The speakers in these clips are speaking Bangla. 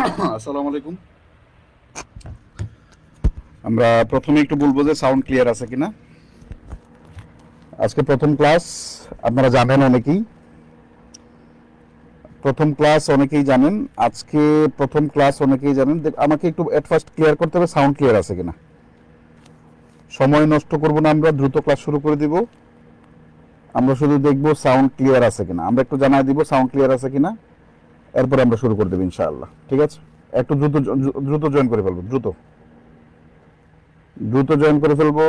আসসালামু আলাইকুম। আমরা প্রথমে একটু বলবো যে সাউন্ড ক্লিয়ার আছে কিনা। আজকে প্রথম ক্লাস, আপনারা জানেন অনেকেই, প্রথম ক্লাস অনেকেই জানেন। আজকে প্রথম ক্লাস অনেকেই জানেন। আমাকে একটু এট ফার্স্ট ক্লিয়ার করতে হবে সাউন্ড ক্লিয়ার আছে কিনা। সময় নষ্ট করব না, আমরা দ্রুত ক্লাস শুরু করে দিব। আমরা শুধু দেখবো সাউন্ড ক্লিয়ার আছে কিনা, আমরা একটু জানাই দিব সাউন্ড ক্লিয়ার আছে কিনা, এরপরে আমরা শুরু করে দেবো ইনশাআল্লাহ। ঠিক আছে, একটু দ্রুত দ্রুত জয়েন করে ফেলবো, দ্রুত দ্রুত জয়েন করে ফেলবো।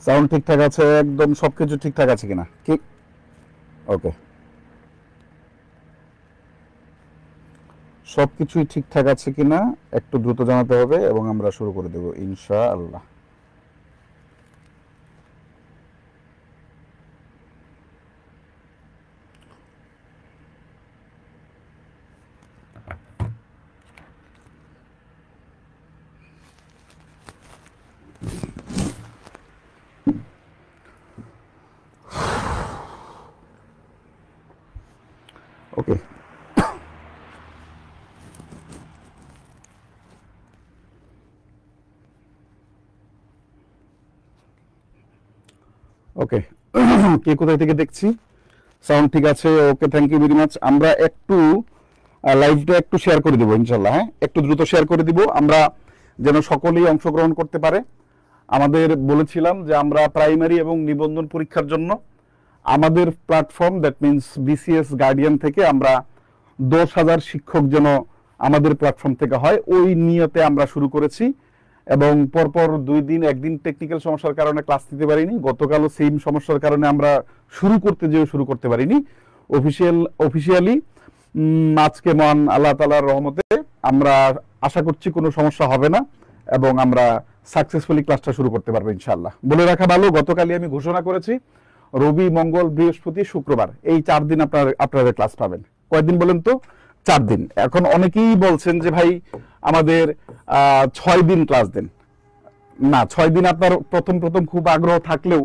সাউন্ড ঠিকঠাক আছে, একদম সবকিছু ঠিকঠাক আছে কিনা? কি ওকে, সবকিছুই ঠিকঠাক আছে কিনা একটু দ্রুত জানাতে হবে এবং আমরা শুরু করে দেব ইনশাআল্লাহ। ওকে, ওকে। কে কোথায় থেকে দেখছি? সাউন্ড ঠিক আছে, ওকে, থ্যাংক ইউ ভেরি মাচ। আমরা একটু লাইভটা একটু শেয়ার করে দিব ইনশাআল্লাহ। হ্যাঁ, একটু দ্রুত শেয়ার করে দিব, আমরা যেন সকলেই অংশগ্রহণ করতে পারে। আমাদের বলেছিলাম যে আমরা প্রাইমারি এবং নিবন্ধন পরীক্ষার জন্য আমাদের platform, that means BCS guardian থেকে আমরা 10,000 শিক্ষক যেন আমাদের প্ল্যাটফর্ম থেকে হয়, ওই নিয়তে আমরা শুরু করেছি। এবং পরপর 2 দিন, একদিন টেকনিক্যাল সমস্যার কারণে ক্লাস নিতে পারিনি, গতকালও সেম সমস্যার কারণে আমরা শুরু করতে পারিনি অফিসিয়ালি। আজকে মহান আল্লাহ তাআলার রহমতে আমরা আশা করছি কোনো সমস্যা হবে না এবং আমরা সাকসেসফুলি ক্লাসটা শুরু করতে পারবো ইনশাআল্লাহ। বলে রাখা ভালো, গতকালই আমি ঘোষণা করেছি রবি, মঙ্গল, বৃহস্পতি, শুক্রবার এই 4 দিন আপনারা ক্লাস পাবেন। কয়দিন বলেন তো? 4 দিন। এখন অনেকেই বলছেন যে ভাই আমাদের 6 দিন ক্লাস দেন। না, 6 দিন আপনার প্রথম খুব আগ্রহ থাকলেও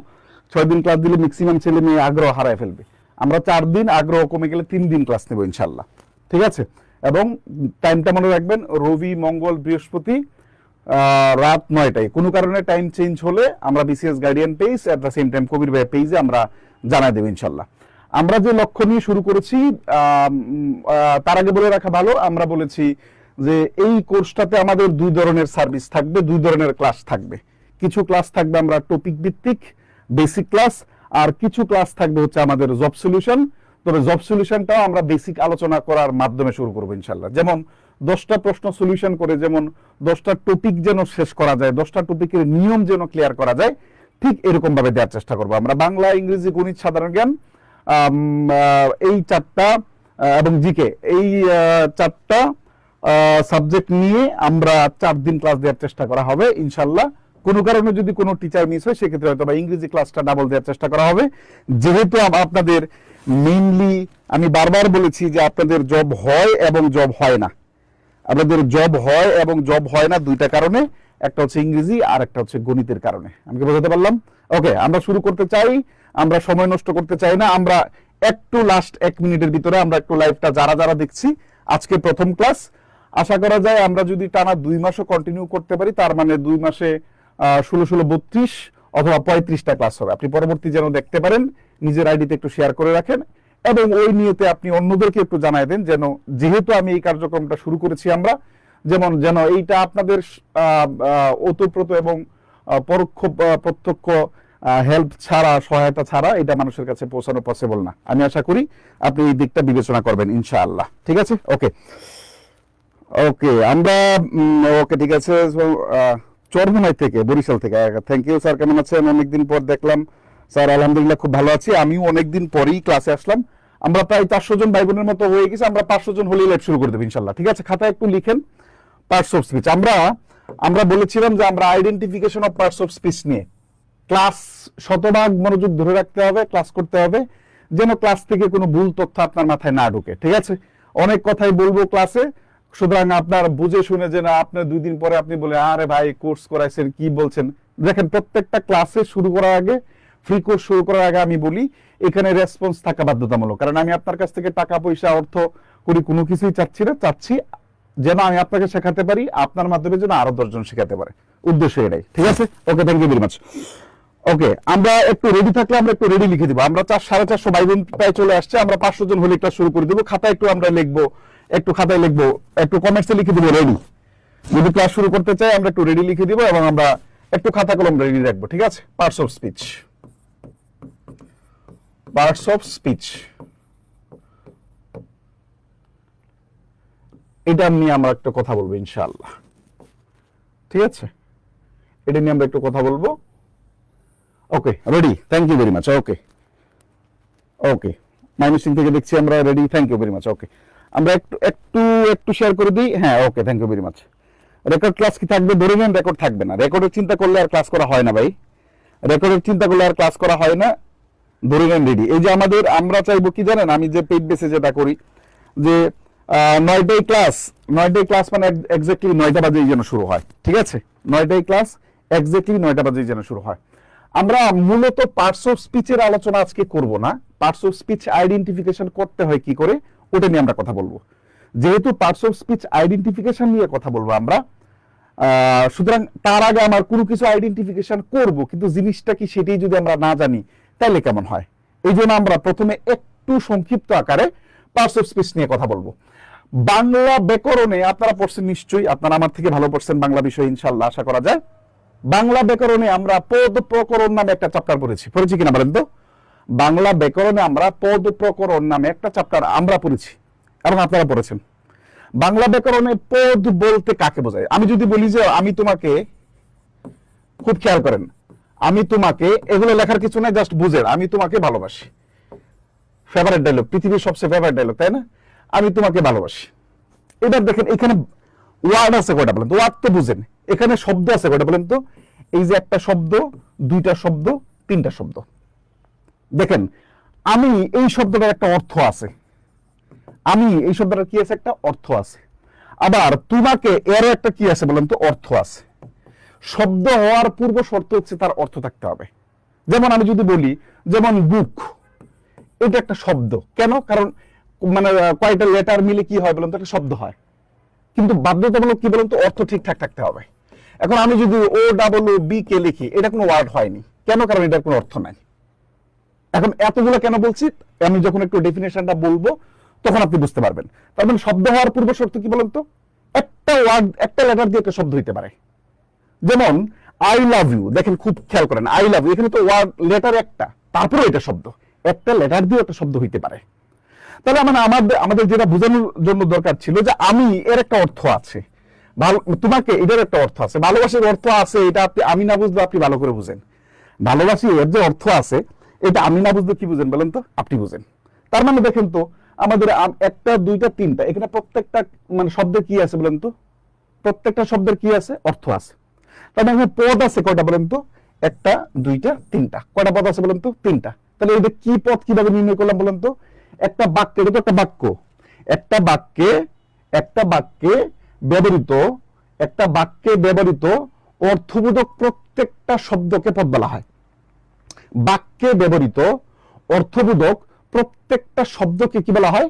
6 দিন ক্লাস দিলে ম্যাক্সিমাম ছেলে মেয়ে আগ্রহ হারায় ফেলবে। আমরা 4 দিন, আগ্রহ কমে গেলে 3 দিন ক্লাস নেব ইনশাআল্লাহ। ঠিক আছে, এবং টাইমটা মনে রাখবেন, রবি, মঙ্গল, বৃহস্পতি রাত 9টায়। কোনো কারণে টাইম চেঞ্জ হলে আমরা BCS guardian page at the same time Kabir ভাই পেজে আমরা জানাই দেব ইনশাআল্লাহ। আমরা যে লক্ষ্য নিয়ে শুরু করেছি, তার আগে বলে রাখা ভালো, আমরা বলেছি যে এই কোর্সটাতে আমাদের 2 ধরনের সার্ভিস থাকবে, 2 ধরনের ক্লাস থাকবে। কিছু ক্লাস থাকবে আমরা টপিক ভিত্তিক বেসিক ক্লাস, আর কিছু ক্লাস থাকবে হচ্ছে আমাদের জব সলিউশন। তবে জব সলিউশনটাও আমরা বেসিক আলোচনা করার মাধ্যমে শুরু করবো ইনশাআল্লাহ। যেমন 10টা প্রশ্ন সলিউশন করে, যেমন 10টা টপিক যেন শেষ করা যায়, 10টা টপিকের নিয়ম যেন ক্লিয়ার করা যায়, ঠিক এরকম ভাবে দেওয়ার চেষ্টা করবো আমরা। বাংলা, ইংরেজি, গণিত, সাধারণ জ্ঞান, এই 4টা এবং জিকে, এই 4টা সাবজেক্ট নিয়ে আমরা 4 দিন ক্লাস দেওয়ার চেষ্টা করা হবে ইনশাআল্লাহ। কোনো কারণে যদি কোনো টিচার মিস হয় সেক্ষেত্রে হয়তো বা ইংরেজি ক্লাসটা ডাবল দেওয়ার চেষ্টা করা হবে। যেহেতু আপনাদের মেইনলি আমি বারবার বলেছি যে আপনাদের জব হয় এবং জব হয় না, আপনাদের জব হয় এবং জব হয় না 2টা কারণে, একটা হচ্ছে ইংরেজি আর একটা হচ্ছে গণিতের কারণে। আমি কি বোঝাতে পারলাম? ওকে, আমরা শুরু করতে চাই, আমরা সময় নষ্ট করতে চাই না। আমরা একটু লাস্ট 1 মিনিটের ভিতরে আমরা একটু লাইভটা যারা দেখছি, আজকে প্রথম ক্লাস, আশা করা যায় আমরা যদি টানা 2 মাসও কন্টিনিউ করতে পারি, তার মানে 2 মাসে 16 32 অথবা 35টা ক্লাস হবে। আপনি পরবর্তী যেন দেখতে পারেন, নিজের আইডিতে একটু শেয়ার করে রাখেন এবং ওই নিয়তে আপনি অন্যদেরকে একটু জানাই দেন, যেন যেহেতু আমি এই কার্যক্রমটা শুরু করেছি আমরা, যেন এইটা আপনাদের ওতপ্রোত এবং প্রত্যক্ষ হেল্প ছাড়া, সহায়তা ছাড়া এটা মানুষের কাছে পৌঁছানো পসিবল না। আমি আশা করি আপনি এই দিকটা বিবেচনা করবেন ইনশাআল্লাহ। ঠিক আছে, ওকে ওকে, আমরা ওকে, ঠিক আছে। চরমোনাই থেকে, বরিশাল থেকে, থ্যাংক ইউ স্যার। কেমন আছেন? অনেকদিন পর দেখলাম স্যার। আলহামদুলিল্লাহ খুব ভালো আছি, আমিও অনেকদিন পরেই ক্লাসে আসলাম। আমরা প্রায় 400 জন ভাই বোনের মতো হয়ে গেছি, আমরা 500 জন হলেই লাইভ শুরু করে দেবো ইনশাআল্লাহ। ঠিক আছে, খাতায় একটু লিখেন পার্টস অফ স্পিচ। আমরা বলেছিলাম যে আমরা identification of parts of speech নিয়ে ক্লাস শতভাগ মনোযোগ ধরে রাখতে হবে, ক্লাস করতে হবে, যেন ক্লাস থেকে কোনো ভুল তথ্য আপনার মাথায় না ঢুকে। ঠিক আছে, অনেক কথাই বলবো ক্লাসে, সুতরাং আপনার বুঝে শুনে যে না আপনার 2 দিন পরে আপনি বলে আরে ভাই কোর্স করাইছেন কি বলছেন। দেখেন প্রত্যেকটা ক্লাসে শুরু করার আগে, ফ্রি কোর্স শুরু করার আগে আমি বলি এখানে রেসপন্স থাকা বাধ্যতামূলক, কারণ আমি আপনার কাছ থেকে টাকা পয়সা অর্থ করি কোনো কিছুই চাচ্ছি না, চাচ্ছি যেন আমি আপনাকে শেখাতে পারি, আপনার মাধ্যমে যেন আরো 10 জন শেখাতে পারে, উদ্দেশ্য এটাই। ঠিক আছে, ওকে, thank you very much. Okay, আমরা একটু রেডি থাকলে আমরা একটু রেডি লিখে দিব। আমরা 450 ভাই বোন প্রায় চলে আসছে, আমরা 500 জন হলে একটা শুরু করে দেবো। খাতায় একটু আমরা লিখবো, একটু খাতায় লিখবো, একটু কমেন্টসে লিখে দিব রেডি। যদি ক্লাস শুরু করতে চাই আমরা একটু রেডি লিখে দিব এবং আমরা একটু খাতা কলম রেডি রাখবো। ঠিক আছে, parts of speech, parts of speech, এটা নিয়ে আমরা একটা কথা বলবো ইনশাআল্লাহ। ঠিক আছে, এটা নিয়ে আমরা একটু কথা বলবো। Okay, ready, thank you very much. Okay okay, Mymensingh থেকে দেখছি আমরা ready, thank you very much. Okay, আমরা একটু একটু একটু শেয়ার করে দিই। হ্যাঁ, okay, thank you very much. Record class কি থাকবে? ধরে নেন রেকর্ড থাকবে না। রেকর্ডের চিন্তা করলে আর ক্লাস করা হয় না ভাই, রেকর্ডের চিন্তা করলে আর ক্লাস করা হয় না। ধরে নেন রেডি। এই যে আমাদের, আমরা চাইবো কি জানেন, আমি যে পেইড বেসে যেটা করি যে 9টায় ক্লাস মানে এক্স্যাক্টলি 9টা বাজেই যেন শুরু হয়। ঠিক আছে, 9টায় ক্লাস এক্স্যাক্টলি 9টা বাজেই যেন শুরু হয়। আমরা মূলত পার্টস অফ স্পিচের আলোচনা আজকে করব না, পার্টস অফ স্পিচ আইডেন্টিফিকেশন করতে হয় কি করে ওটা নিয়ে আমরা কথা বলবো। যেহেতু পার্টস অফ স্পিচ আইডেন্টিফিকেশন নিয়ে কথা বলবো আমরা, সুতরাং তার আগে আমার কোনো কিছু আইডেন্টিফিকেশন করব, কিন্তু জিনিসটা কি সেটাই যদি আমরা না জানি তাহলে কেমন হয়। এই জন্য আমরা প্রথমে একটু সংক্ষিপ্ত আকারে পার্টস অফ স্পিচ নিয়ে কথা বলবো। বাংলা ব্যাকরণে আপনারা পড়ছেন নিশ্চয়ই, আপনারা আমার থেকে ভালো পড়ছেন বাংলা বিষয় ইনশাআল্লাহ, আশা করা যায়। বাংলা ব্যাকরণে আমরা পদ প্রকরণ নামে একটা চ্যাপ্টার পড়েছি কিনা বলেন তো? বাংলা ব্যাকরণে আমরা পদ প্রকরণ নামে একটা চ্যাপ্টার আমরা পড়েছি এবং আপনারা পড়েছেন। বাংলা ব্যাকরণে পদ বলতে কাকে বোঝায়? আমি যদি বলি যে আমি তোমাকে, খুব খেয়াল করেন, আমি তোমাকে, এগুলো লেখার কিছু নাই, জাস্ট বুঝেন, আমি তোমাকে ভালোবাসি। ফেভারিট ডায়লগ, পৃথিবীর সবচেয়ে ফেভারিট ডায়লগ, তাই না? আমি তোমাকে ভালোবাসি। এবার দেখেন এখানে ওয়ার্ড আছে কয়টা বলেন তো? ওয়ার্ড তো বুঝেন, এখানে শব্দ আছে কয়টা বলেন তো? এই যে একটা শব্দ, 2টা শব্দ, 3টা শব্দ। দেখেন আমি এই শব্দটার একটা অর্থ আছে, আমি এই শব্দটার কি আছে? একটা অর্থ আছে। আবার তোমাকে এরও একটা কি আছে বলেন তো? অর্থ আছে। শব্দ হওয়ার পূর্ব শর্ত হচ্ছে তার অর্থ থাকতে হবে। যেমন আমি যদি বলি, যেমন বুক, এটা একটা শব্দ। কেন? কারণ মানে কয়টা লেটার মিলে কি হয় বলেন তো? একটা শব্দ হয়। কিন্তু বাধ্যতামূলক কি বলেন তো? অর্থ ঠিকঠাক থাকতে হবে। এখন আমি যদি OWBK লিখি, এটা কোনো ওয়ার্ড হয়নি। কেন? কারণ এটার কোনো অর্থ নাই। এখন এতগুলো কেন বলছি? আমি যখন একটু ডেফিনেশনটা বলবো তখন আপনি বুঝতে পারবেন। তার মানে শব্দ হওয়ার পূর্ব শর্ত কি বলেন তো? একটা ওয়ার্ড, একটা লেটার দিয়ে একটা শব্দ হইতে পারে। যেমন আই লাভ ইউ, দেখেন খুব খেয়াল করেন, আই লাভ ইউ, এখানে তো ওয়ার্ড লেটার একটা, তারপরে এটা শব্দ, একটা লেটার দিয়ে একটা শব্দ হইতে পারে। তাহলে মানে আমাদের যেটা বোঝানোর জন্য দরকার ছিল যে আমি এর একটা অর্থ আছে, তোমাকে এটার একটা অর্থ আছে, ভালোবাসার অর্থ আছে, এটা আপনি আমি না বুঝলে আপনি ভালো করে বুঝেন। ভালোবাসি এর যে অর্থ আছে এটা আমি না বুঝলে কি বুঝেন বলেন তো? আপনি বুঝেন। তার মানে দেখেন তো আমাদের 1টা 2টা 3টা, এখানে প্রত্যেকটা মানে শব্দের কি আছে বলেন তো? প্রত্যেকটা শব্দের কি আছে? অর্থ আছে। তার মানে পদ আছে কয়টা বলেন তো? 1টা 2টা 3টা। কয়টা পদ আছে বলেন তো? 3টা। তাহলে এটা কি পদ কিভাবে নির্ণয় করলাম বলেন তো? একটা বাক্যে, এটা তো একটা বাক্য, একটা বাক্যে ব্যবহৃত, একটা বাক্যে ব্যবহৃত অর্থবোধক প্রত্যেকটা শব্দকে পদ বলা হয়। বাক্যে ব্যবহৃত অর্থবোধক প্রত্যেকটা শব্দকে কি বলা হয়?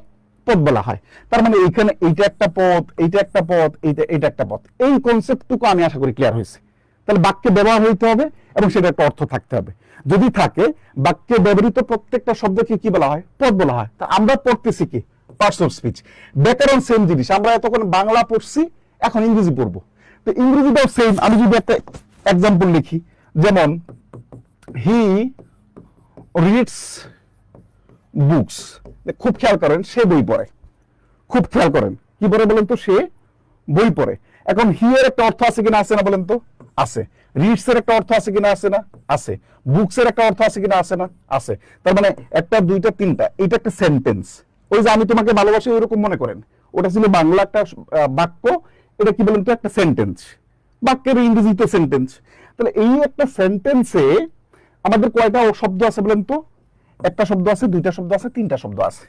পদ বলা হয়। তার মানে এইখানে এইটা একটা পদ, এইটা একটা পদ, এইটা একটা পদ। এই কনসেপ্টটুকু আমি আশা করি ক্লিয়ার হয়েছে। তাহলে বাক্যে ব্যবহার হইতে হবে এবং সেটা একটা অর্থ থাকতে হবে। যদি থাকে, বাক্যে ব্যবহৃত প্রত্যেকটা শব্দকে কি বলা হয়? পদ বলা হয়। তা আমরা পড়তেছি কি? Parts of speech. ব্যাকরণ সেম জিনিস, আমরা এতক্ষণ বাংলা পড়ছি, এখন ইংরেজি পড়বো। তো ইংরেজিটাও সেম। আমি যদি একটা এক্সাম্পল লিখি, যেমন হি রিডস বুকস, খুব খেয়াল করেন, সে বই পড়ে। খুব খেয়াল করেন, কি পড়ে বলেন তো? সে বই পড়ে। এখন হি এর একটা অর্থ আছে কিনা? আছে না বলেন তো? আছে। রিডস এর একটা অর্থ আছে কিনা? আছে না? আছে। বুকস এর একটা অর্থ আছে কিনা? আছে না? আছে। তার মানে 1টা 2টা 3টা, এটা একটা সেন্টেন্স। ওই যে আমি তোমাকে ভালোবাসি ওইরকম মনে করেন, ওটা ছিল বাংলা একটা বাক্য, এটা কি বলেন তো? একটা সেন্টেন্স। বাক্যের ইংরেজিতে সেন্টেন্স। তাহলে এই একটা সেন্টেন্সে আমাদের কয়টা শব্দ আছে বলেন তো? একটা শব্দ আছে, দুইটা শব্দ আছে, তিনটা শব্দ আছে।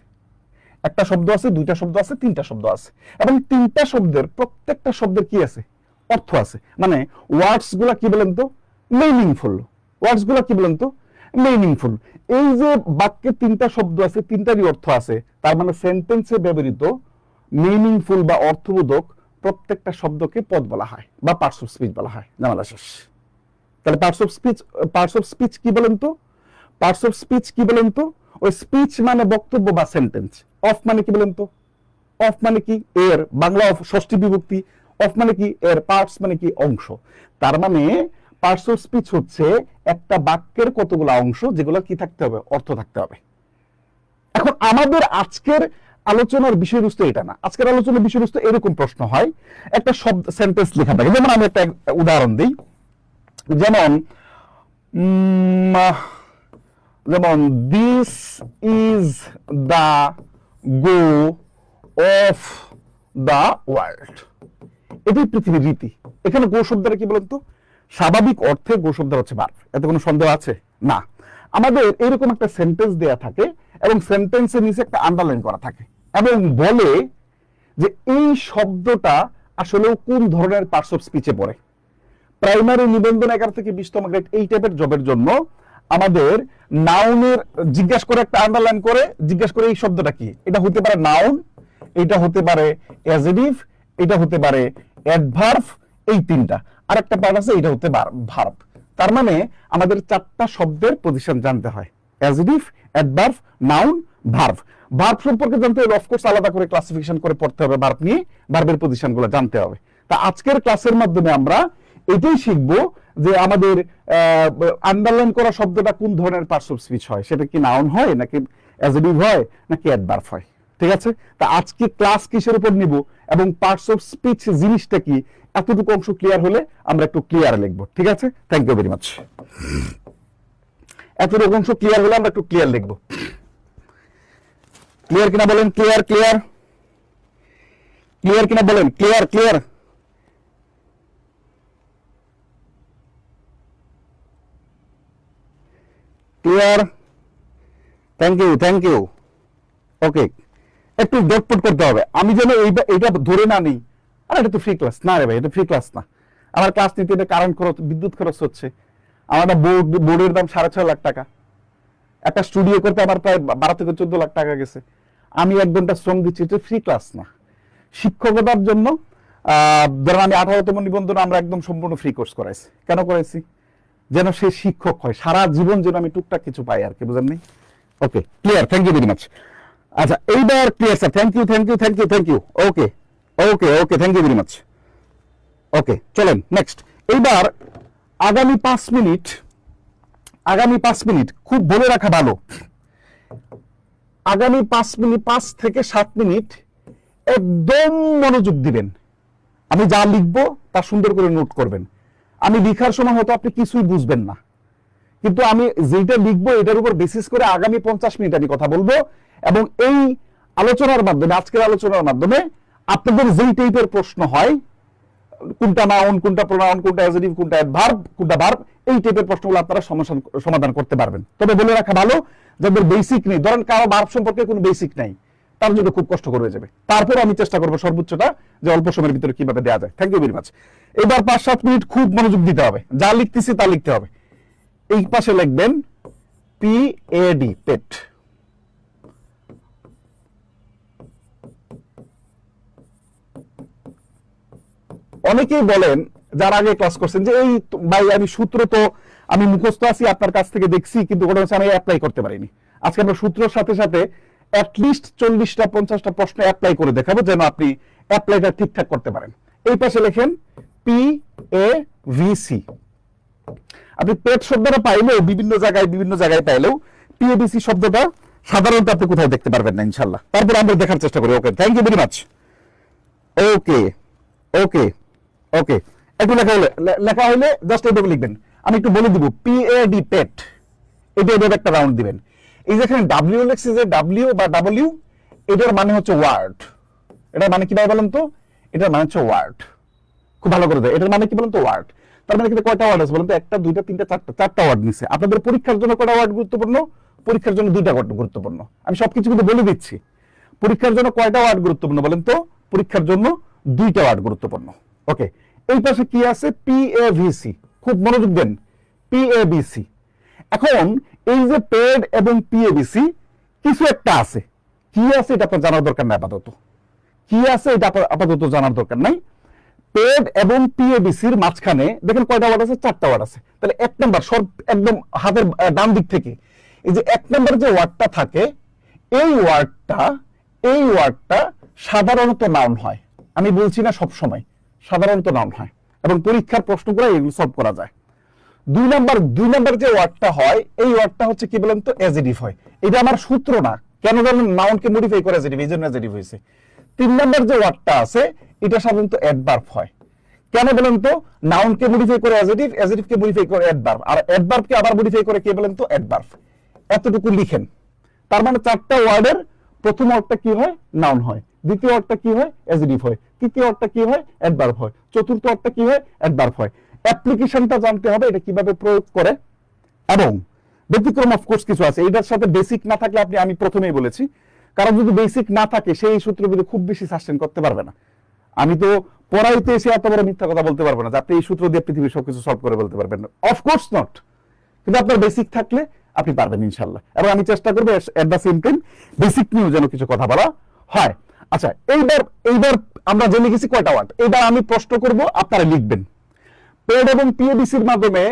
একটা শব্দ আছে, দুইটা শব্দ আছে, তিনটা শব্দ আছে, এবং তিনটা শব্দের প্রত্যেকটা শব্দের কি আছে? অর্থ আছে। মানে ওয়ার্ডস গুলা কি বলেন তো? মিনিংফুল। ওয়ার্ডস গুলা কি বলেন তো? মিনিংফুল। এই যে বাক্যে তিনটা শব্দ আছে, তিনটারই অর্থ আছে, তার মানে সেন্টেন্সে ব্যবহৃত মিনিংফুল বা অর্থবোধক প্রত্যেকটা শব্দকে পদ বলা হয় বা পার্টস অফ স্পিচ বলা হয়। জামালা শেষ। তাহলে পার্টস অফ স্পিচ কি বলেন তো? পার্টস অফ স্পিচ কি বলেন তো? ওই স্পিচ মানে বক্তব্য বা সেন্টেন্স। অফ মানে কি বলেন তো? অফ মানে কি? এর বাংলা অফ ষষ্ঠী বিভক্তি। অফ মানে কি? এর। পার্টস মানে কি? অংশ। তার মানে পার্টস অফ স্পিচ হচ্ছে একটা বাক্যের কতগুলো অংশ, যেগুলো কি থাকতে হবে? অর্থ থাকতে হবে। এখন আমাদের আজকের আলোচনার বিষয়বস্তু এটা না। আজকের আলোচনার বিষয়বস্তু এরকম প্রশ্ন হয়, একটা শব্দ সেন্টেন্স লেখা থাকে। যেমন আমি একটা উদাহরণ দিই, যেমন যেমন this is the go of the world. এটাই পৃথিবীর রীতি। এখানে গো শব্দটা কি বলেন তো? স্বাভাবিক অর্থে গো শব্দ হচ্ছে ভার্ব। এতে কোনো সন্দেহ আছে? না। আমাদের এরকম একটা সেন্টেন্স দেয়া থাকে এবং সেন্টেন্সের নিচে একটা আন্ডারলাইন করা থাকে এবং বলে যে এই শব্দটা আসলে কোন ধরনের পার্টস অফ স্পিচে পড়ে। প্রাইমারি নিবন্ধন 11 থেকে 20তম গ্রেড এই টাইপের জবের জন্য আমাদের নাউনের জিজ্ঞাসা করে একটা আন্ডারলাইন করে জিজ্ঞাসা করে এই শব্দটা কি। এটা হতে পারে নাউন, এটা হতে পারে অ্যাডজেক্টিভ, এটা হতে পারে অ্যাডভার্ব, এই তিনটা। আর একটা পার্ট আছে, এটা হতে ভার্ব। তার মানে আমাদের চারটা শব্দের পজিশন জানতে হয়: adjective, adverb, noun, verb. Verb সম্পর্কে জানতে হলে অফকোর্স আলাদা করে ক্লাসিফিকেশন করে পড়তে হবে, ভার্ব নিয়ে ভার্বের পজিশনগুলো জানতে হবে। তা আজকের ক্লাসের মাধ্যমে আমরা এটাই শিখবো যে আমাদের আন্ডারলাইন করা শব্দটা কোন ধরনের পার্টস অফ স্পিচ হয়। সেটা কি নাউন হয়, নাকি অ্যাডজেক্টিভ হয়, নাকি অ্যাডভার্ব হয়। ঠিক আছে? তা আজকে ক্লাস কিসের উপর নিব এবং পার্টস অফ স্পিচ জিনিসটা কি, এতটুকু অংশ ক্লিয়ার হলে আমরা একটু ক্লিয়ার লিখবো। ঠিক আছে? Thank you very much. এতটুকু অংশ ক্লিয়ার হলে আমরা একটু ক্লিয়ার লিখবো। ক্লিয়ার কিনা বলেন? ক্লিয়ার ক্লিয়ার ক্লিয়ার কিনা বলেন? Clear clear clear. Thank you thank you. Okay, একটু জটপট করতে হবে। আমি যেন এইটা ধরে না নিই, আর এটা তো ফ্রি ক্লাস না রে ভাই, এটা ফ্রি ক্লাস না। আমার ক্লাস নিতে এটা কারেন্ট খরচ, বিদ্যুৎ খরচ হচ্ছে। আমার বোর্ডের দাম 6.5 লাখ টাকা। একটা স্টুডিও করতে আমার প্রায় 12 থেকে 14 লাখ টাকা গেছে। আমি 1 ঘন্টা শ্রম দিচ্ছি, এটা ফ্রি ক্লাস না। শিক্ষকতার জন্য ধরেন আমি 18তম নিবন্ধন আমরা একদম সম্পূর্ণ ফ্রি কোর্স করাইছি। কেন করাইছি? যেন সে শিক্ষক হয়, সারা জীবন যেন আমি টুকটাক কিছু পাই আর কি। বুঝেন নি? Okay, clear. Thank you very much. আচ্ছা, এইবার clear sir. Thank you thank you thank you thank you. Okay okay okay, thank you very much. Okay, চলেন নেক্সট। এইবার আগামী 5 মিনিট খুব বলে রাখা ভালো। আগামী 5 থেকে 7 মিনিট একদম মনোযোগ দিবেন। আমি যা লিখবো তা সুন্দর করে নোট করবেন। আমি লিখার সময় হয়তো আপনি কিছুই বুঝবেন না, কিন্তু আমি যেটা লিখবো এটার উপর বেসিস করে আগামী 50 মিনিট আমি কথা বলবো এবং এই আলোচনার মাধ্যমে, আজকের আলোচনার মাধ্যমে আপনাদের যেই টাইপের প্রশ্ন হয়, কোনটা নাউন, কোনটা প্রোনাউন, কোনটা অ্যাডজেক্টিভ, কোনটা অ্যাডভার্ব, কোনটা ভার্ব, এই টাইপের প্রশ্নগুলো আপনারা সমাধান করতে পারবেন। তবে বলে রাখা ভালো, যাদের বেসিক নেই, ধরেন কারো ভার্ব সম্পর্কে কোনো বেসিক নাই, তার জন্য খুব কষ্ট করে যাবে। তারপর আমি চেষ্টা করবো সর্বোচ্চটা যে অল্প সময়ের ভিতরে কিভাবে দেওয়া যায়। Thank you very much. এবার 5-7 মিনিট খুব মনোযোগ দিতে হবে। যা লিখতেছি তা লিখতে হবে। এই পাশে লিখবেন PAD, পেট। অনেকেই বলেন যারা আগে ক্লাস করছেন যে এই ভাই আমি সূত্র তো আমি মুখস্থ আছি, আপনার কাছ থেকে দেখছি, কিন্তু ওটা হচ্ছে আমি অ্যাপ্লাই করতে পারিনি। আজকে আমরা সূত্রের সাথে সাথে অ্যাটলিস্ট 40টা 50টা প্রশ্ন অ্যাপ্লাই করে দেখাবো, যেন আপনি অ্যাপ্লাইটা ঠিকঠাক করতে পারেন। এই পাশে লেখেন PAVC। আপনি পেট শব্দটা পাইলেও বিভিন্ন জায়গায় পাইলেও PAVC শব্দটা সাধারণত আপনি কোথাও দেখতে পারবেন না ইনশাল্লাহ। তারপর আমরা দেখার চেষ্টা করি। ওকে, thank you very much. Okay okay ওকে, একটু লেখা হলে জাস্ট এইভাবে লিখবেন। আমি একটু বলে দিব, PAD, পেট, এটা এভাবে একটা রাউন্ড দিবেন। এই যে এখানে W লেখছে, যে W বা W, এটার মানে হচ্ছে ওয়ার্ড। এটার মানে কি ভাই বলেন তো? এটার মানে হচ্ছে ওয়ার্ড। খুব ভালো করে দেয়। এটার মানে কি বলেন তো? ওয়ার্ড। তার মানে এখানে কয়টা ওয়ার্ড আছে বলেন তো? একটা, দুইটা, তিনটা, চারটা ওয়ার্ড নিছে। আপনাদের পরীক্ষার জন্য কয়টা ওয়ার্ড গুরুত্বপূর্ণ? পরীক্ষার জন্য দুইটা ওয়ার্ড গুরুত্বপূর্ণ। আমি সবকিছু কিন্তু বলে দিচ্ছি। পরীক্ষার জন্য কয়টা ওয়ার্ড গুরুত্বপূর্ণ বলেন তো? পরীক্ষার জন্য দুইটা ওয়ার্ড গুরুত্বপূর্ণ। ওকে, এই পাশে কি আছে? PAVC। খুব মনোযোগ দেন, PABC। এখন এই যে পেড এবং PABC, কিছু একটা আছে। কি আছে এটা আপনার জানার দরকার নাই আপাতত। কি আছে এটা আপাতত জানার দরকার নাই। পেড এবং PABCর মাঝখানে দেখেন কয়টা ওয়ার্ড আছে? চারটা ওয়ার্ড আছে। তাহলে এক নাম্বার একদম হাতের ডান দিক থেকে এই যে এক নাম্বার যে ওয়ার্ডটা থাকে, এই ওয়ার্ডটা সাধারণত নাউন হয়। আমি বলছি না সব সময়, সাধারণত নাউন হয় এবং পরীক্ষার প্রশ্নগুলো এগুলো সলভ করা যায়। দুই নাম্বার যে ওয়ার্ডটা হয়, এই ওয়ার্ডটা হচ্ছে কি বলেন তো? অ্যাজেটিভ হয়। এটা আমার সূত্র না, কেন জানেন? নাউনকে মডিফাই করে অ্যাজেটিভ, এই জন্য অ্যাজেটিভ হয়েছে। তিন নাম্বার যে ওয়ার্ডটা আছে, এটা সাধারণত অ্যাডভার্ব হয়। কেন বলেন তো? নাউনকে মডিফাই করে অ্যাজেটিভ, অ্যাজেটিভকে মডিফাই করে অ্যাডভার্ব, আর অ্যাডভার্বকে আবার মডিফাই করে কে বলেন তো? অ্যাডভার্ব। এতটুকু লিখেন। তার মানে চারটা ওয়ার্ডের প্রথম ওয়ার্ডটা কি হয়? নাউন হয়। দ্বিতীয় ওয়ার্ডটা কি হয়? অ্যাজেটিভ হয়। তৃতীয় ওয়ার্ডটা কি হয়? অ্যাডভার্ব হয়। চতুর্থ ওয়ার্ডটা কি হয়? অ্যাডভার্ব হয়। অ্যাপ্লিকেশনটা জানতে হবে, এটা কিভাবে প্রয়োগ করে। এবং ব্যতিক্রম অফকোর্স কিছু আছে, এটার সাথে বেসিক না থাকলে আমি প্রথমেই বলেছি, কারণ যদি বেসিক না থাকে সেই সূত্রগুলো খুব বেশি সাস্টেন করতে পারবে না। আমি তো পড়াইতে এসে এত বড় মিথ্যা কথা বলতে পারবো না যে আপনি এই সূত্র দিয়ে পৃথিবীর সবকিছু সলভ করে বলতে পারবেন, অফকোর্স নট। কিন্তু আপনার বেসিক থাকলে আপনি পারবেন ইনশাল্লাহ। এবং আমি চেষ্টা করবো এট দ্য সেম টাইম বেসিক নিয়েও যেন কিছু কথা বলা হয়। আচ্ছা, এইবার আমরা জেনে গেছি কয়টা ওয়ার্ড। এইবার আমি প্রশ্ন করব, আপনারা লিখবেন। পেড এবং PABCর মাধ্যমে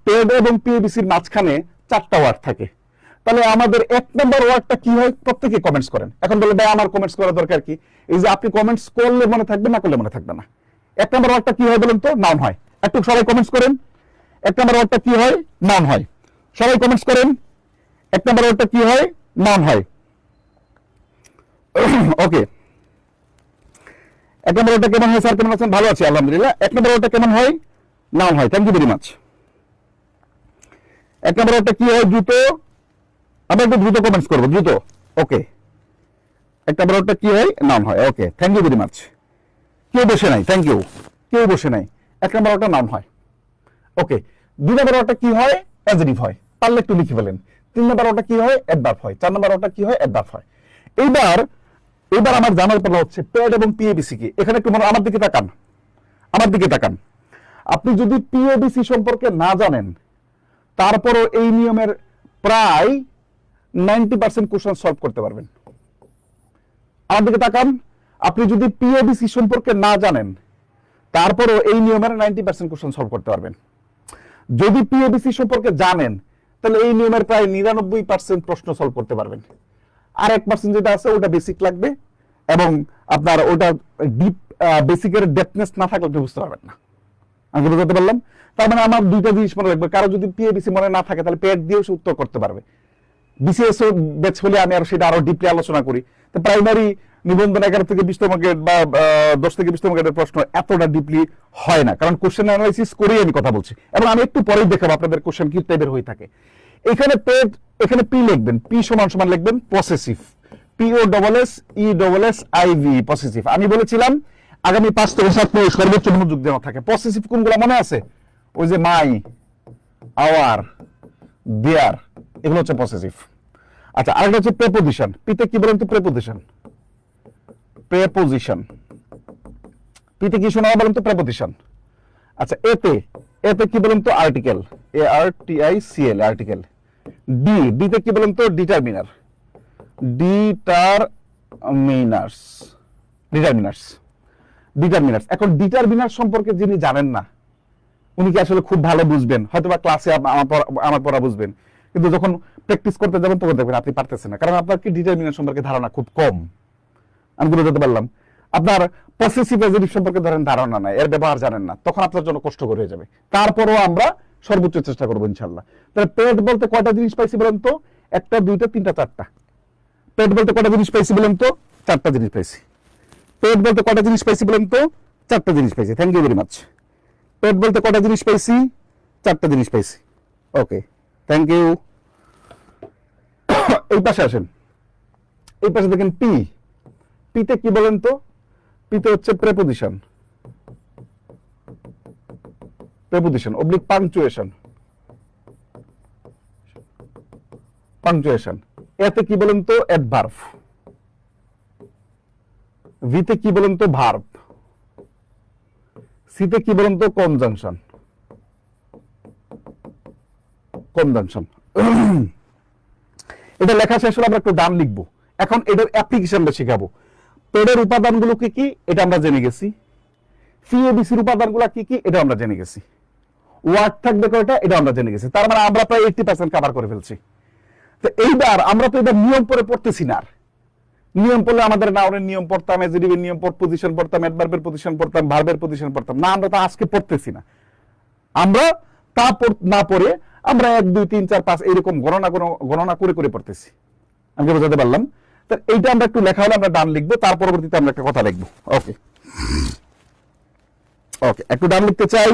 পেড এবং PABCর মাঝখানে চারটা ওয়ার্ড থাকে। তাহলে আমাদের এক নম্বর ওয়ার্ডটা কি হয়? প্রত্যেকে কমেন্টস করেন। এখন বলে ভাই আমার কমেন্টস করার দরকার কি? এই যে আপনি কমেন্টস করলে মনে থাকবে, না করলে মনে থাকবে না। এক নম্বর ওয়ার্ডটা কি হয় বলেন তো? নাউন হয়। একটু সবাই কমেন্টস করেন। এক নম্বর ওয়ার্ডটা কি হয়? নাউন হয়। সবাই কমেন্টস করেন। এক নম্বর ওয়ার্ডটা কি হয়? নাউন হয়। ওকে, এক নম্বর ওয়ার্ডটা কেমন হয় স্যার? কেমন আছেন? ভালো আছি আলহামদুলিল্লাহ। এক নম্বর ওয়ার্ডটা কেমন হয়? নাউন হয়। Thank you very much. এক নম্বর ওয়ার্ডটা কি হয়? দ্রুত, আমরা একটু দ্রুত কমেন্টস করবো, দ্রুত। ওকে, এক নম্বর ওয়ার্ডটা কি হয়? নাউন হয়। ওকে, থ্যাংক ইউ ভেরি মাচ। কেউ বসে নাই, থ্যাংক ইউ। কেউ বসে নাই। এক নম্বর ওয়ার্ডটা নাউন হয়। ওকে, দুই নম্বর ওয়ার্ডটা কি হয়? অ্যাডজেক্টিভ হয়। পারলে একটু লিখে ফেলেন। তিন নম্বর ওয়ার্ডটা কি হয়? অ্যাডভার্ব হয়। চার নম্বর ওয়ার্ডটা কি হয়? অ্যাডভার্ব হয়। এইবার আমার জানার পালা হচ্ছে পেড এবং PABC কি। এখানে একটু আমার দিকে তাকান। আপনি যদি PABC সম্পর্কে না জানেন, তারপরও এই নিয়মের প্রায় 90% কোশ্চেন সলভ করতে পারবেন। আমার দিকে তাকান। আপনি যদি PABC সম্পর্কে না জানেন, তারপরও এই নিয়মের 90% কোশ্চেন সলভ করতে পারবেন। যদি PABC সম্পর্কে জানেন, তাহলে এই নিয়মের প্রায় 99% প্রশ্ন সলভ করতে পারবেন। আর 1% যেটা আছে ওটা বেসিক লাগবে, এবং আপনার ওটা ডিপ বেসিকের ডেপথনেস না থাকলে আপনি বুঝতে পারবেন না। আমি বুঝতে পারলাম? তার মানে আমার দুইটা জিনিস মনে রাখবে। কারো যদি PABC মনে না থাকে, তাহলে পেড দিয়েও সে উত্তর করতে পারবে। BCS ব্যাচ হলে আমি সেটা আরো ডিপলি আলোচনা করি। তো প্রাইমারি নিবন্ধন 11 থেকে 20তম গ্রেড বা 10 থেকে 20তম গ্রেডের প্রশ্ন এতটা ডিপলি হয় না, কারণ কোশ্চেন অ্যানালাইসিস করেই আমি কথা বলছি। এবং আমি একটু পরেই দেখাবো আপনাদের কোশ্চেন কি টাইপের হয়ে থাকে। এখানে P লিখবেন, P সমান লিখবেন পসেসিভ, POSSESSIV পসেসিভ। আমি বলেছিলাম আগামী 5 থেকে 7 মিনিট সর্বোচ্চ মনোযোগ দেওয়া থাকে। পসেসিভ কোনগুলো মনে আছে? ওই যে মাই, আওয়ার, দেয়ার, এগুলো হচ্ছে পসেসিভ। আচ্ছা, আরেকটা হচ্ছে প্রেপোজিশন। পিতে কি বলেন তো? প্রেপোজিশন। পিতে কি শোনা বলেন তো? প্রেপোজিশন। আচ্ছা, এতে কি বলেন তো? Article, ARTICL, article. ডিতে কি বলেন তো? Determiner, determiners. এখন ডিটারমিনার সম্পর্কে যিনি জানেন না, উনি কি আসলে খুব ভালো বুঝবেন? হয়তো বা ক্লাসে আমার পড়া বুঝবেন, কিন্তু যখন প্র্যাকটিস করতে যাবেন তখন দেখবেন আপনি পারতেছেন না, কারণ আপনার কি ডিটারমিনার সম্পর্কে ধারণা খুব কম। আমি বুঝতে পারলাম। আপনার পসেসিভ অ্যাডজেক্টিভ সম্পর্কে ধারণা নাই, এর ব্যবহার জানেন না, তখন আপনার জন্য কষ্টকর হয়ে যাবে। তারপরও আমরা সর্বোচ্চ চেষ্টা করবো ইনশাল্লাহ। তাহলে পেড বলতে কয়টা জিনিস পাইছি বলেন তো? একটা, দুইটা, তিনটা, চারটা। পেড বলতে কয়টা জিনিস পাইছি বলেন তো? চারটা জিনিস পাইছি। পেড বলতে কয়টা জিনিস পাইছি বলেন তো? চারটা জিনিস পাইছি। Thank you very much. Paid বলতে কয়টা জিনিস পাইছি? চারটা জিনিস পাইছি। Okay, thank you. এই পাশে আসেন। এই পাশে দেখেন পিতে কি বলেন তো? পিতে হচ্ছে preposition. Preposition oblique punctuation, punctuation. এতে কি বলেন তো অ্যাডভার্ব, ভিতে কি বলেন তো ভার্ব, সিতে কি বলেন তো কনজাংশন, কনজাংশন। এটা লেখা শেষ হলে আমরা একটু ডান লিখবো। এখন এটার অ্যাপ্লিকেশনটা শিখাবো। পেডের উপাদানগুলো কি কি এটা আমরা জেনে গেছি, সিএবিসির উপাদানগুলো কি কি এটা আমরা জেনে গেছি, ওয়ার্ড থাকবে কয়টা এটা আমরা জেনে গেছি। তার মানে আমরা প্রায় 80% কভার করে ফেলছি। তো এইবার আমরা তো এবার নিয়ম পরে পড়তেছি না। নিয়ম পড়লে আমাদের নাউনের নিয়ম পড়তাম, অ্যাডজেক্টিভের নিয়ম পজিশন পড়তাম, অ্যাডভার্বের পজিশন পড়তাম, ভার্বের পজিশন পড়তাম না। আমরা তো আজকে পড়তেছি না। আমরা তা না পড়ে আমরা 1 2 3 4 5 এরকম গণনা করে করে পড়তেছি। আমি কি বোঝাতে পারলাম? তো এইটা আমরা একটু লেখা হলে আমরা ডান লিখবো, তার পরবর্তীতে আমরা একটা কথা লিখবো। ওকে ওকে, একটু ডান লিখতে চাই,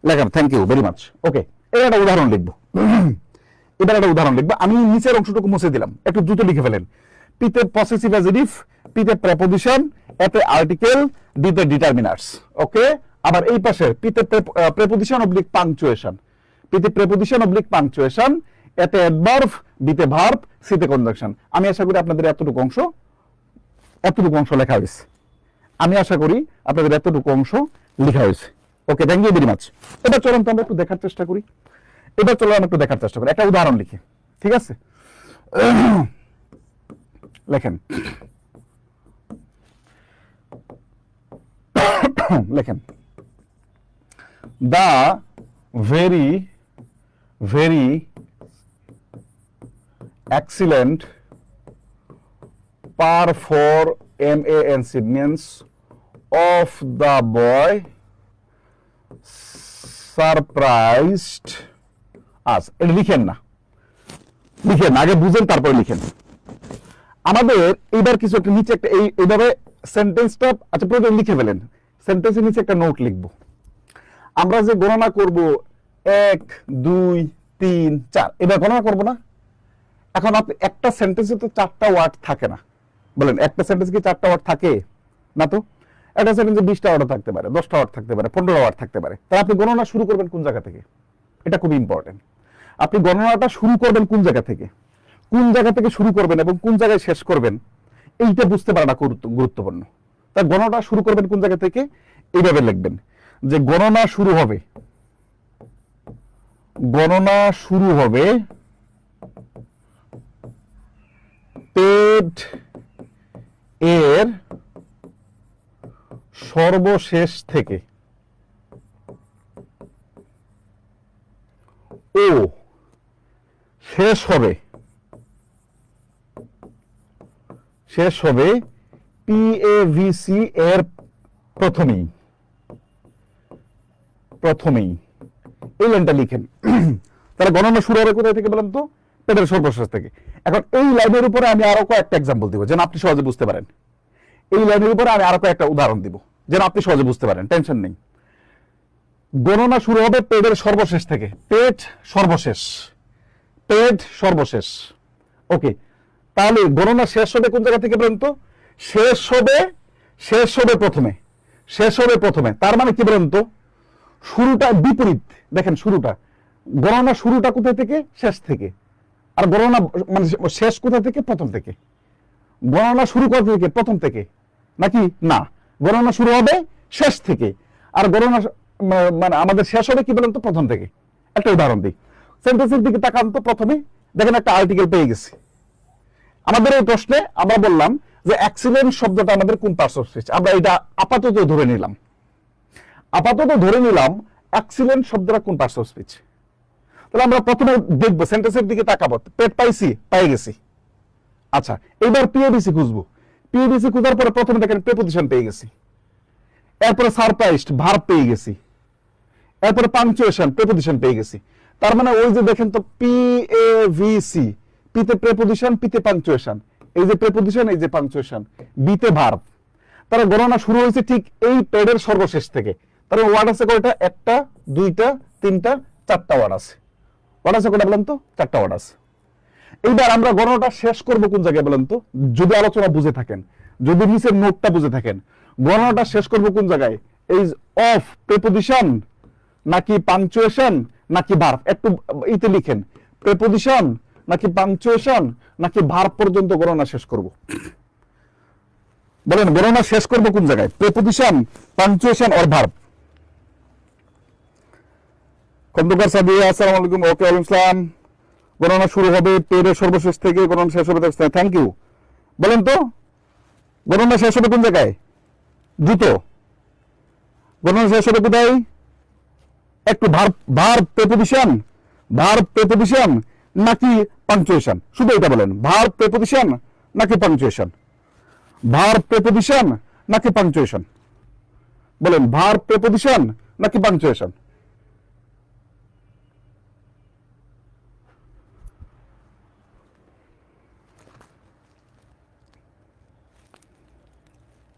লেখাম। Thank you very much. Okay, এবার একটা উদাহরণ লিখবো। এবার একটা উদাহরণ লিখবো। আমি নিচের অংশটুকু মুছে দিলাম, একটু দ্রুত লিখে ফেলেন। পিতে পসেসিভ অ্যাডজেক্টিভ, পিতে প্রেপোজিশন, এতে আর্টিকেল, ডিতে ডিটারমিনার্স। ওকে, আবার এই পাশে পিতে প্রেপোজিশন অবলিক পাংচুয়েশন, পিতে প্রেপোজিশন অবলিক পাংচুয়েশন, এতে অ্যাডভার্ব, বিতে ভার্ব, সিতে কনজাংশন। আমি আশা করি আপনাদের এতটুকু অংশ লেখা হয়েছে। আমি আশা করি আপনাদের এতটুকু অংশ লেখা হয়েছে। ওকে, থ্যাংক ইউ ভেরি মাচ। এবার চলুন তো আমরা একটু দেখার চেষ্টা করি। একটা উদাহরণ লিখি, ঠিক আছে? লেখেন লেখেন the very very excellent performance means of the boy surprised us. এটা লিখেন না, আগে বুঝেন তারপরে লিখেন। আমাদের এইবার কিছু একটা নিচে একটা এইভাবে সেন্টেন্সটা আচ্ছা পুরো লিখে ফেলেন। সেন্টেন্সের নিচে একটা নোট লিখবো। আমরা যে গণনা করব 1 2 3 4 এবার গণনা করব না। এখন আপনি একটা সেন্টেন্সে তো 4টা ওয়ার্ড থাকে না, বলেন একটা সেন্টেন্স কি 4টা ওয়ার্ড থাকে না? তো একটা সেন্টেন্সে 20টা ওয়ার্ড থাকতে পারে, 10টা ওয়ার্ড থাকতে পারে, 15টা ওয়ার্ড থাকতে পারে। তাহলে আপনি গণনা শুরু করবেন কোন জায়গা থেকে? এটা খুব ইম্পর্টেন্ট। আপনি গণনাটা শুরু করবেন কোন জায়গা থেকে, শুরু করবেন এবং কোন জায়গায় শেষ করবেন, এইটা বুঝতে পারাটা গুরুত্বপূর্ণ। তাই গণনাটা শুরু করবেন কোন জায়গা থেকে, এইভাবে লিখবেন যে গণনা শুরু হবে পেড এর সর্বশেষ থেকে ও শেষ হবে পিএভিসি এর প্রথমেই। এই লাইনটা লিখেন। তাহলে গণনা শুরু হবে কোথায় থেকে বলেন তো? পেডের সর্বশেষ থেকে। এখন এই লাইনের উপরে আমি আরো কয়েকটা এক্সাম্পল দিব যেন আপনি সহজে বুঝতে পারেন। এই লাইনের উপরে আমি আরো কয়েকটা উদাহরণ দিব যেন আপনি সহজে বুঝতে পারেন, টেনশন নেই। গণনা শুরু হবে পেডের সর্বশেষ থেকে, পেড সর্বশেষ। ওকে, তাহলে গণনা শেষ হবে কোন জায়গা থেকে বলেন তো? শেষ হবে প্রথমে। তার মানে কি বলেন তো? শুরুটা বিপরীত। দেখেন গণনা শুরুটা কোথায় থেকে? শেষ থেকে। আর গণনা মানে শেষ কোথা থেকে? প্রথম থেকে। গণনা শুরু কোথা থেকে? প্রথম থেকে নাকি? না, গণনা শুরু হবে শেষ থেকে, আর গণনা মানে আমাদের শেষ হবে কি বলেন তো? প্রথম থেকে। একটা উদাহরণ দিই। সেন্টেন্সের দিকে তাকান তো। প্রথমে দেখেন একটা আর্টিকেল পেয়ে গেছি। আমাদের এই প্রশ্নে আমরা বললাম যে এক্সিলেন্ট শব্দটা আমাদের কোন পার্টস অফ স্পিচ। আমরা এটা আপাতত ধরে নিলাম এক্সিলেন্ট শব্দটা কোন পার্টস অফ স্পিচ। তাহলে আমরা প্রথমে দেখবো, সেন্টেন্সের দিকে তাকাবো। পেড পেয়ে গেছি। আচ্ছা, এবার পিএভিসি খুঁজবো। পিএভিসি খোঁজার পরে প্রথমে দেখেন প্রেপোজিশন পেয়ে গেছি, এরপরে সারপ্রাইজড ভার্ব পেয়ে গেছি, এরপরে পাংচুয়েশন প্রেপোজিশন পেয়ে গেছি। তার মানে ওই যে দেখেন তো পিএভিসি, পিতে প্রেপোজিশন, পিতে পাংচুয়েশন, এই যে প্রেপোজিশন, এই যে পাংচুয়েশন, বিতে ভার্ব। তারা গণনা শুরু হয়েছে ঠিক এই পেডের সর্বশেষ থেকে। তার ওয়ার্ড আছে কয়টা? 1টা 2টা 3টা 4টা ওয়ার্ড আছে। কয়টা বলেন তো? 4টা ওয়ার্ড আছে। এইবার আমরা গণনাটা শেষ করব কোন জায়গায় বলেন তো? যদি আলোচনা বুঝে থাকেন, যদি নিচের নোটটা বুঝে থাকেন, গণনাটা শেষ করব কোন জায়গায়? এই অফ প্রেপোজিশন নাকি পাংচুয়েশন নাকি ভার্ব, একটু ইতে লিখেন, প্রেপোজিশন নাকি পাংচুয়েশন নাকি ভার্ব পর্যন্ত গণনা শেষ করব? বলেন গণনা শেষ করব কোন জায়গায়, preposition, punctuation or verb? Khandakar Sadia আসসালামু আলাইকুম। ওকে, ওয়ালাইকুম আসসালাম। গণনা শুরু হবে পেরের সর্বশেষ থেকে, গণনা শেষ হবে। Thank you. বলেন তো গণনা শেষ হবে কোন জায়গায়? দ্রুত গণনা শেষ হবে কোথায়? একটু ভার্ব প্রেপোজিশন নাকি পাংচুয়েশন? শুধু এটা বলেন, ভার্ব প্রেপোজিশন নাকি পাংচুয়েশন? ভার্ব প্রেপোজিশন নাকি পাংচুয়েশন? বলেন ভার্ব প্রেপোজিশন নাকি punctuation?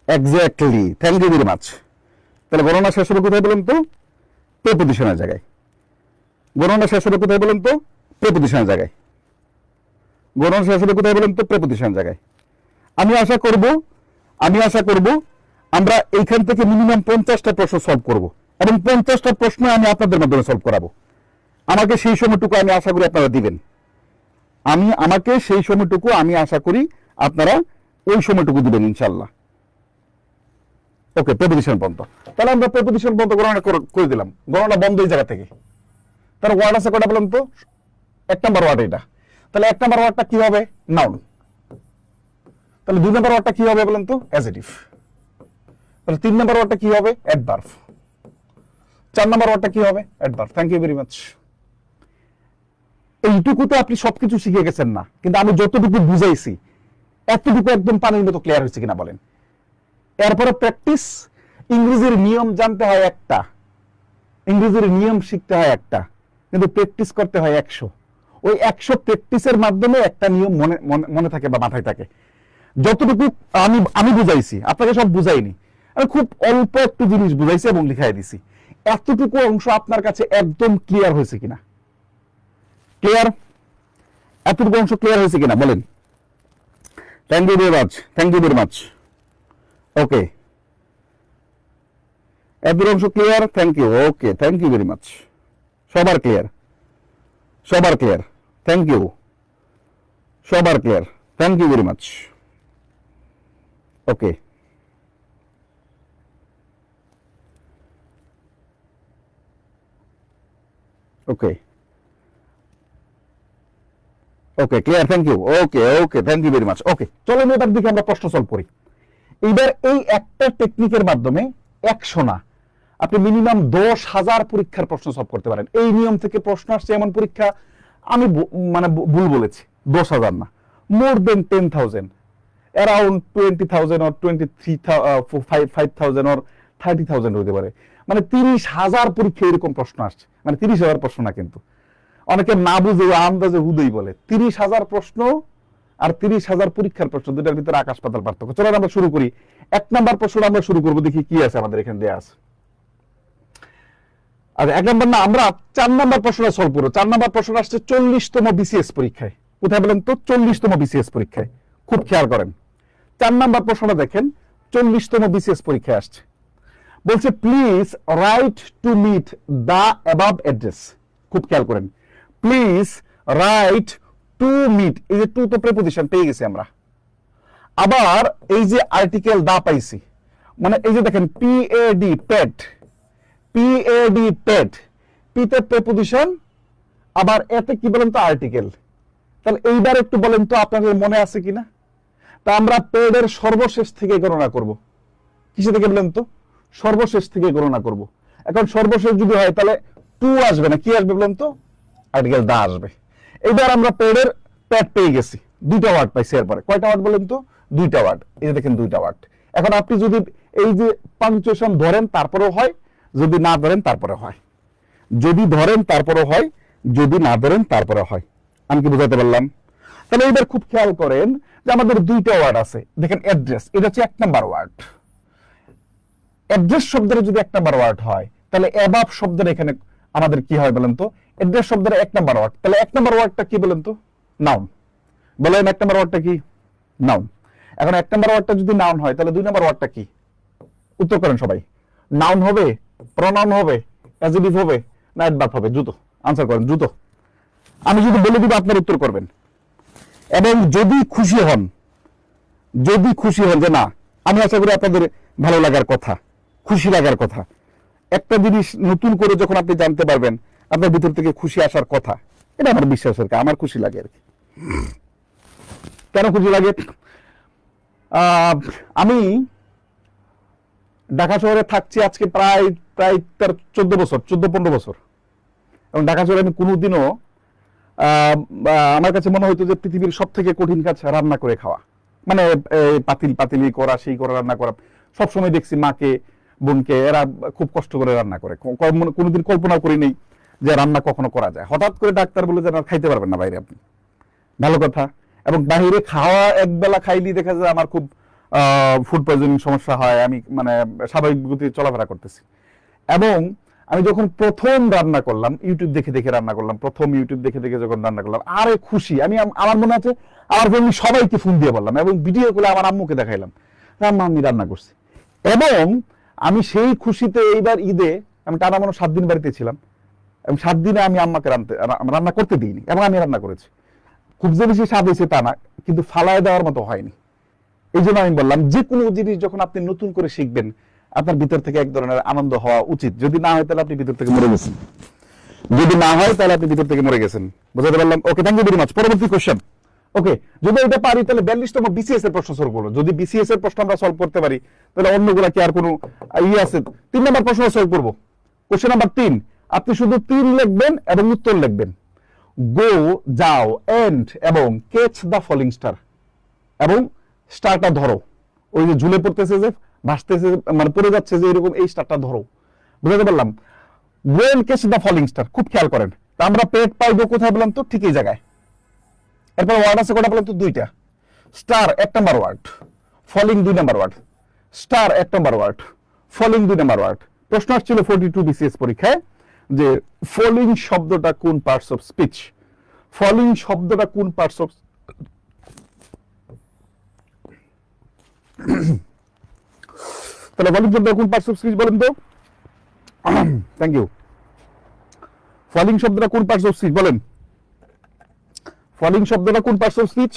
Exactly, thank you very much. তাহলে গণনা শেষ হবে কোথায় বলেন তো? প্রেপোজিশনের জায়গায়। গণনা শেষ হবে কোথায় বলেন তো? প্রেপোজিশনের জায়গায়। গণনা শেষ হবে কোথায় বলেন তো? প্রেপোজিশনের জায়গায়। আমি আশা করব আমরা এইখান থেকে মিনিমাম 50টা প্রশ্ন সলভ করব, এবং 50টা প্রশ্ন আমি আপনাদের মাধ্যমে সলভ করাবো। আমাকে সেই সময়টুকু আমি আশা করি আপনারা দিবেন। আমাকে সেই সময়টুকু আমি আশা করি আপনারা ওই সময়টুকু দিবেন ইনশাল্লাহ। ওকে, প্রেপোজিশন বন্ধ। তাহলে আমরা প্রেপোজিশন বন্ধ গণনা করে দিলাম। গণনা বন্ধ এই জায়গা থেকে। তার ওয়ার্ড আছে কয়টা বলেন তো? 1 নম্বর ওয়ার্ড এটা। তাহলে 1 নম্বর ওয়ার্ডটা কি হবে? নাউন। তাহলে 2 নম্বর ওয়ার্ডটা কি হবে বলেন তো? অ্যাডজেক্টিভ। তাহলে 3 নম্বর ওয়ার্ডটা কি হবে? অ্যাডভার্ব। 4 নম্বর ওয়ার্ডটা কি হবে? Adverb. Thank you very much. এইটুকুতে আপনি সবকিছু শিখে গেছেন না, কিন্তু আমি যতটুকু বুঝাইছি এতটুকু একদম পানির মতো ক্লিয়ার হয়েছে কিনা বলেন? এরপরে প্র্যাকটিস। ইংরেজির নিয়ম জানতে হয় একটা, ইংরেজির নিয়ম শিখতে হয় একটা, কিন্তু প্র্যাকটিস করতে হয় 100। ওই 100 প্র্যাকটিসের মাধ্যমে একটা নিয়ম মনে থাকে বা মাথায় থাকে। যতটুকু আমি বুঝাইছি, আপনাকে সব বুঝাইনি, আমি খুব অল্প একটু জিনিস বুঝাইছি এবং লিখাই দিছি। এতটুকু অংশ আপনার কাছে একদম ক্লিয়ার হয়েছে কিনা? ক্লিয়ার? এতটুকু অংশ ক্লিয়ার হয়েছে কিনা বলেন? Thank you very much, thank you very much. Okay, এতটুকু অংশ clear? Thank you. Okay, thank you very much. সবার ক্লিয়ার? সবার ক্লিয়ার? Thank you. সবার clear? Thank you very much. Okay, okay, okay, clear. Thank you. Okay, okay, thank you very much. Okay, চলুন এবার দিকে আমরা প্রশ্ন সলভ করি। এইবার এই একটা টেকনিকের মাধ্যমে 100 না, আপনি মিনিমাম 10,000 পরীক্ষার প্রশ্ন সলভ করতে পারেন। এই নিয়ম থেকে প্রশ্ন আসছে এমন পরীক্ষা আমি মানে ভুল বলেছি, 10,000 না, মোর দেন 10,000, অ্যারাউন্ড 20,000 or 23,500 or 30,000 হতে পারে। মানে 30,000 পরীক্ষা এরকম প্রশ্ন আসছে। মানে 30,000 প্রশ্ন না, কিন্তু অনেকে না বুঝে আন্দাজে হুদই বলে। 30,000 প্রশ্ন আর 30,000 পরীক্ষার প্রশ্ন, দুটার ভিতরে আকাশ পাতাল পার্থক্য। চলো আমরা শুরু করি। 1 নম্বর প্রশ্ন আমরা শুরু করবো, দেখি কি আছে আমাদের এখানে দেয়া আছে। আচ্ছা, 1 নম্বর না, আমরা 4 নম্বর প্রশ্নটা সলভ করবো। 4 নম্বর প্রশ্ন আসছে 40তম বিসিএস পরীক্ষায়। কোথায় বলেন তো? 40তম বিসিএস পরীক্ষায়। খুব খেয়াল করেন। 4 নম্বর প্রশ্নটা দেখেন, 40তম বিসিএস পরীক্ষায় আসছে। বলছে please write to meet the above address. খুব খেয়াল করেন, প্লিজ রাইট টু মিট। এই যে টু তো প্রেপোজিশন পেয়ে গেছি আমরা, আবার এই যে আর্টিকেল দা পাইছি, মানে এই যে দেখেন পিএডি পেট, পিএডি পেট, পিতে প্রেপোজিশন, আবার এতে কি বলেন তো? আর্টিকেল। তাহলে এইবার একটু বলেন তো আপনাদের মনে আছে কিনা? তা আমরা পেডের সর্বশেষ থেকে গণনা করব। কিসে থেকে বলেন তো? সর্বশেষ থেকে গণনা করব। এখন সর্বশেষ যদি হয় তাহলে টু আসবে না, কি আসবে বলেন তো? আর্টিকেল দা আসবে। এইবার আমরা পেডের প্যাড পেয়ে গেছি, 2টা ওয়ার্ড পাইছি। এরপরে কয়টা ওয়ার্ড বলেন তো? 2টা ওয়ার্ড। এই যে দেখেন 2টা ওয়ার্ড। এখন আপনি যদি এই যে পাংচুয়েশন ধরেন তারপরেও হয়, যদি না ধরেন তারপরে হয়, যদি ধরেন তারপরে হয়, যদি না ধরেন তারপরে হয়। আমি কি বুঝাতে পারলাম? তাহলে এবার খুব খেয়াল করেন যে আমাদের 2টা ওয়ার্ড আছে। দেখেন অ্যাড্রেস, এটা হচ্ছে 1 নাম্বার ওয়ার্ড। অ্যাড্রেস শব্দের যদি 1 নাম্বার ওয়ার্ড হয়, তাহলে অ্যাবাভ শব্দের এখানে আমাদের কি হয় বলেন তো? অ্যাড্রেস শব্দের 1 নাম্বার ওয়ার্ড। তাহলে 1 নাম্বার ওয়ার্ডটা কি বলেন তো? নাউন। বলেন 1 নাম্বার ওয়ার্ডটা কি? নাউন। এখন 1 নাম্বার ওয়ার্ডটা যদি নাউন হয়, তাহলে 2 নাম্বার ওয়ার্ডটা কি? উত্তর করেন সবাই। নাউন হবে, প্রনাউন হবে, পজিটিভ হবে না অ্যাডভার্ব হবে? দ্রুত আনসার করেন, দ্রুত। আমি যদি বলে দিব আপনার উত্তর করবেন। এবং যদি খুশি হন যে না, আমি আশা করি আপনাদের ভালো লাগার কথা, খুশি লাগার কথা। একটা জিনিস নতুন করে যখন আপনি জানতে পারবেন, আপনার ভিতর থেকে খুশি আসার কথা, এটা আমার বিশ্বাস আর কি, আমার খুশি লাগে আর কি। কেন খুশি লাগে? আমি ঢাকা শহরে থাকছি আজকে প্রায় তার 14-15 বছর। এবং ঢাকা শহরে আমি কোনোদিনও আমার কাছে মনে হইতো যে পৃথিবীর সব থেকে কঠিন কাজ রান্না করে খাওয়া, মানে পাতিলি করা, সেই করা, রান্না করা। সবসময় দেখছি মাকে, বোনকে, এরা খুব কষ্ট করে রান্না করে। কোনোদিন কল্পনা করি নেই যে রান্না কখনো করা যায়। হঠাৎ করে ডাক্তার বলে যে খাইতে পারবেন না বাইরে আপনি, ভালো কথা। এবং বাইরে খাওয়া একবেলা খাইলেই দেখা যায় আমার খুব ফুড পয়জনিং সমস্যা হয়, আমি মানে স্বাভাবিক গতিতে চলাফেরা করতেছি। এবং আমি যখন প্রথম রান্না করলাম, ইউটিউব দেখে দেখে রান্না করলাম, প্রথম ইউটিউব দেখে দেখে যখন রান্না করলাম, আরে খুশি আমি, আমার মনে আছে আমার ফ্যামিলি সবাইকে ফোন দিয়ে বললাম এবং ভিডিও করে আমার আম্মুকে দেখাইলাম, আম্মা আমি রান্না করছি। এবং আমি সেই খুশিতে এইবার ঈদে আমি টানা মনে 7 দিন বাড়িতে ছিলাম এবং 7 দিনে আমি আম্মাকে রান্না করতে দিইনি এবং আমি রান্না করেছি। খুব যে বেশি স্বাদ হয়েছে তা না, কিন্তু ফালায় দেওয়ার মতো হয়নি। এই জন্য আমি বললাম যে কোনো জিনিস যখন আপনি নতুন করে শিখবেন, আপনার ভিতর থেকে এক ধরনের আনন্দ হওয়া উচিত। যদি না হয় তাহলে আপনি ভিতর থেকে মরে গেছেন, যদি না হয় তাহলে আপনি ভিতর থেকে মরে গেছেন। বুঝতে পারলাম? ওকে, থ্যাংক ইউ ভেরি মাচ। পরবর্তী কোশ্চেন। ওকে, যদি এটা পারি তাহলে 42তম বিসিএস এর প্রশ্ন সলভ করবো। যদি বিসিএস এর প্রশ্ন আমরা সলভ করতে পারি তাহলে অন্যগুলা কি আর কোনো ইয়ে আছে? 3 নম্বর প্রশ্ন সলভ করবো। কোশ্চেন নাম্বার 3, আপনি শুধু 3 লিখবেন এবং উত্তর লিখবেন। গো, যাও, এন্ড এবং ক্যাচ দ্য ফলিং স্টার, এবং স্টারটা ধরো। ওই যে ঝুলে পড়তেছে, যে ভাসতেছে, মানে পড়ে যাচ্ছে যে এরকম, এই স্টারটা ধরো। বুঝতে পারলাম? Go and catch the falling star, খুব খেয়াল করেন। তা আমরা পেট পাইবো কোথায় বললাম তো? ঠিক এই জায়গায়। এরপর ওয়ার্ড আছে কটা বললাম তো? 2টা। স্টার 1 নম্বর ওয়ার্ড, ফলিং 2 নম্বর ওয়ার্ড। স্টার 1 নম্বর ওয়ার্ড, ফলিং 2 নম্বর ওয়ার্ড। প্রশ্ন আসছিল 42 বিসিএস পরীক্ষায় যে ফলিং শব্দটা কোন পার্টস অফ স্পিচ? ফলিং শব্দটা কোন পার্টস অফ, তাহলে ফলিং শব্দটা কোন পার্টস অফ স্পিচ বলেন তো? Thank you. ফলিং শব্দটা কোন পার্টস অফ স্পিচ বলেন? ফলিং শব্দটা কোন পার্টস অফ স্পিচ?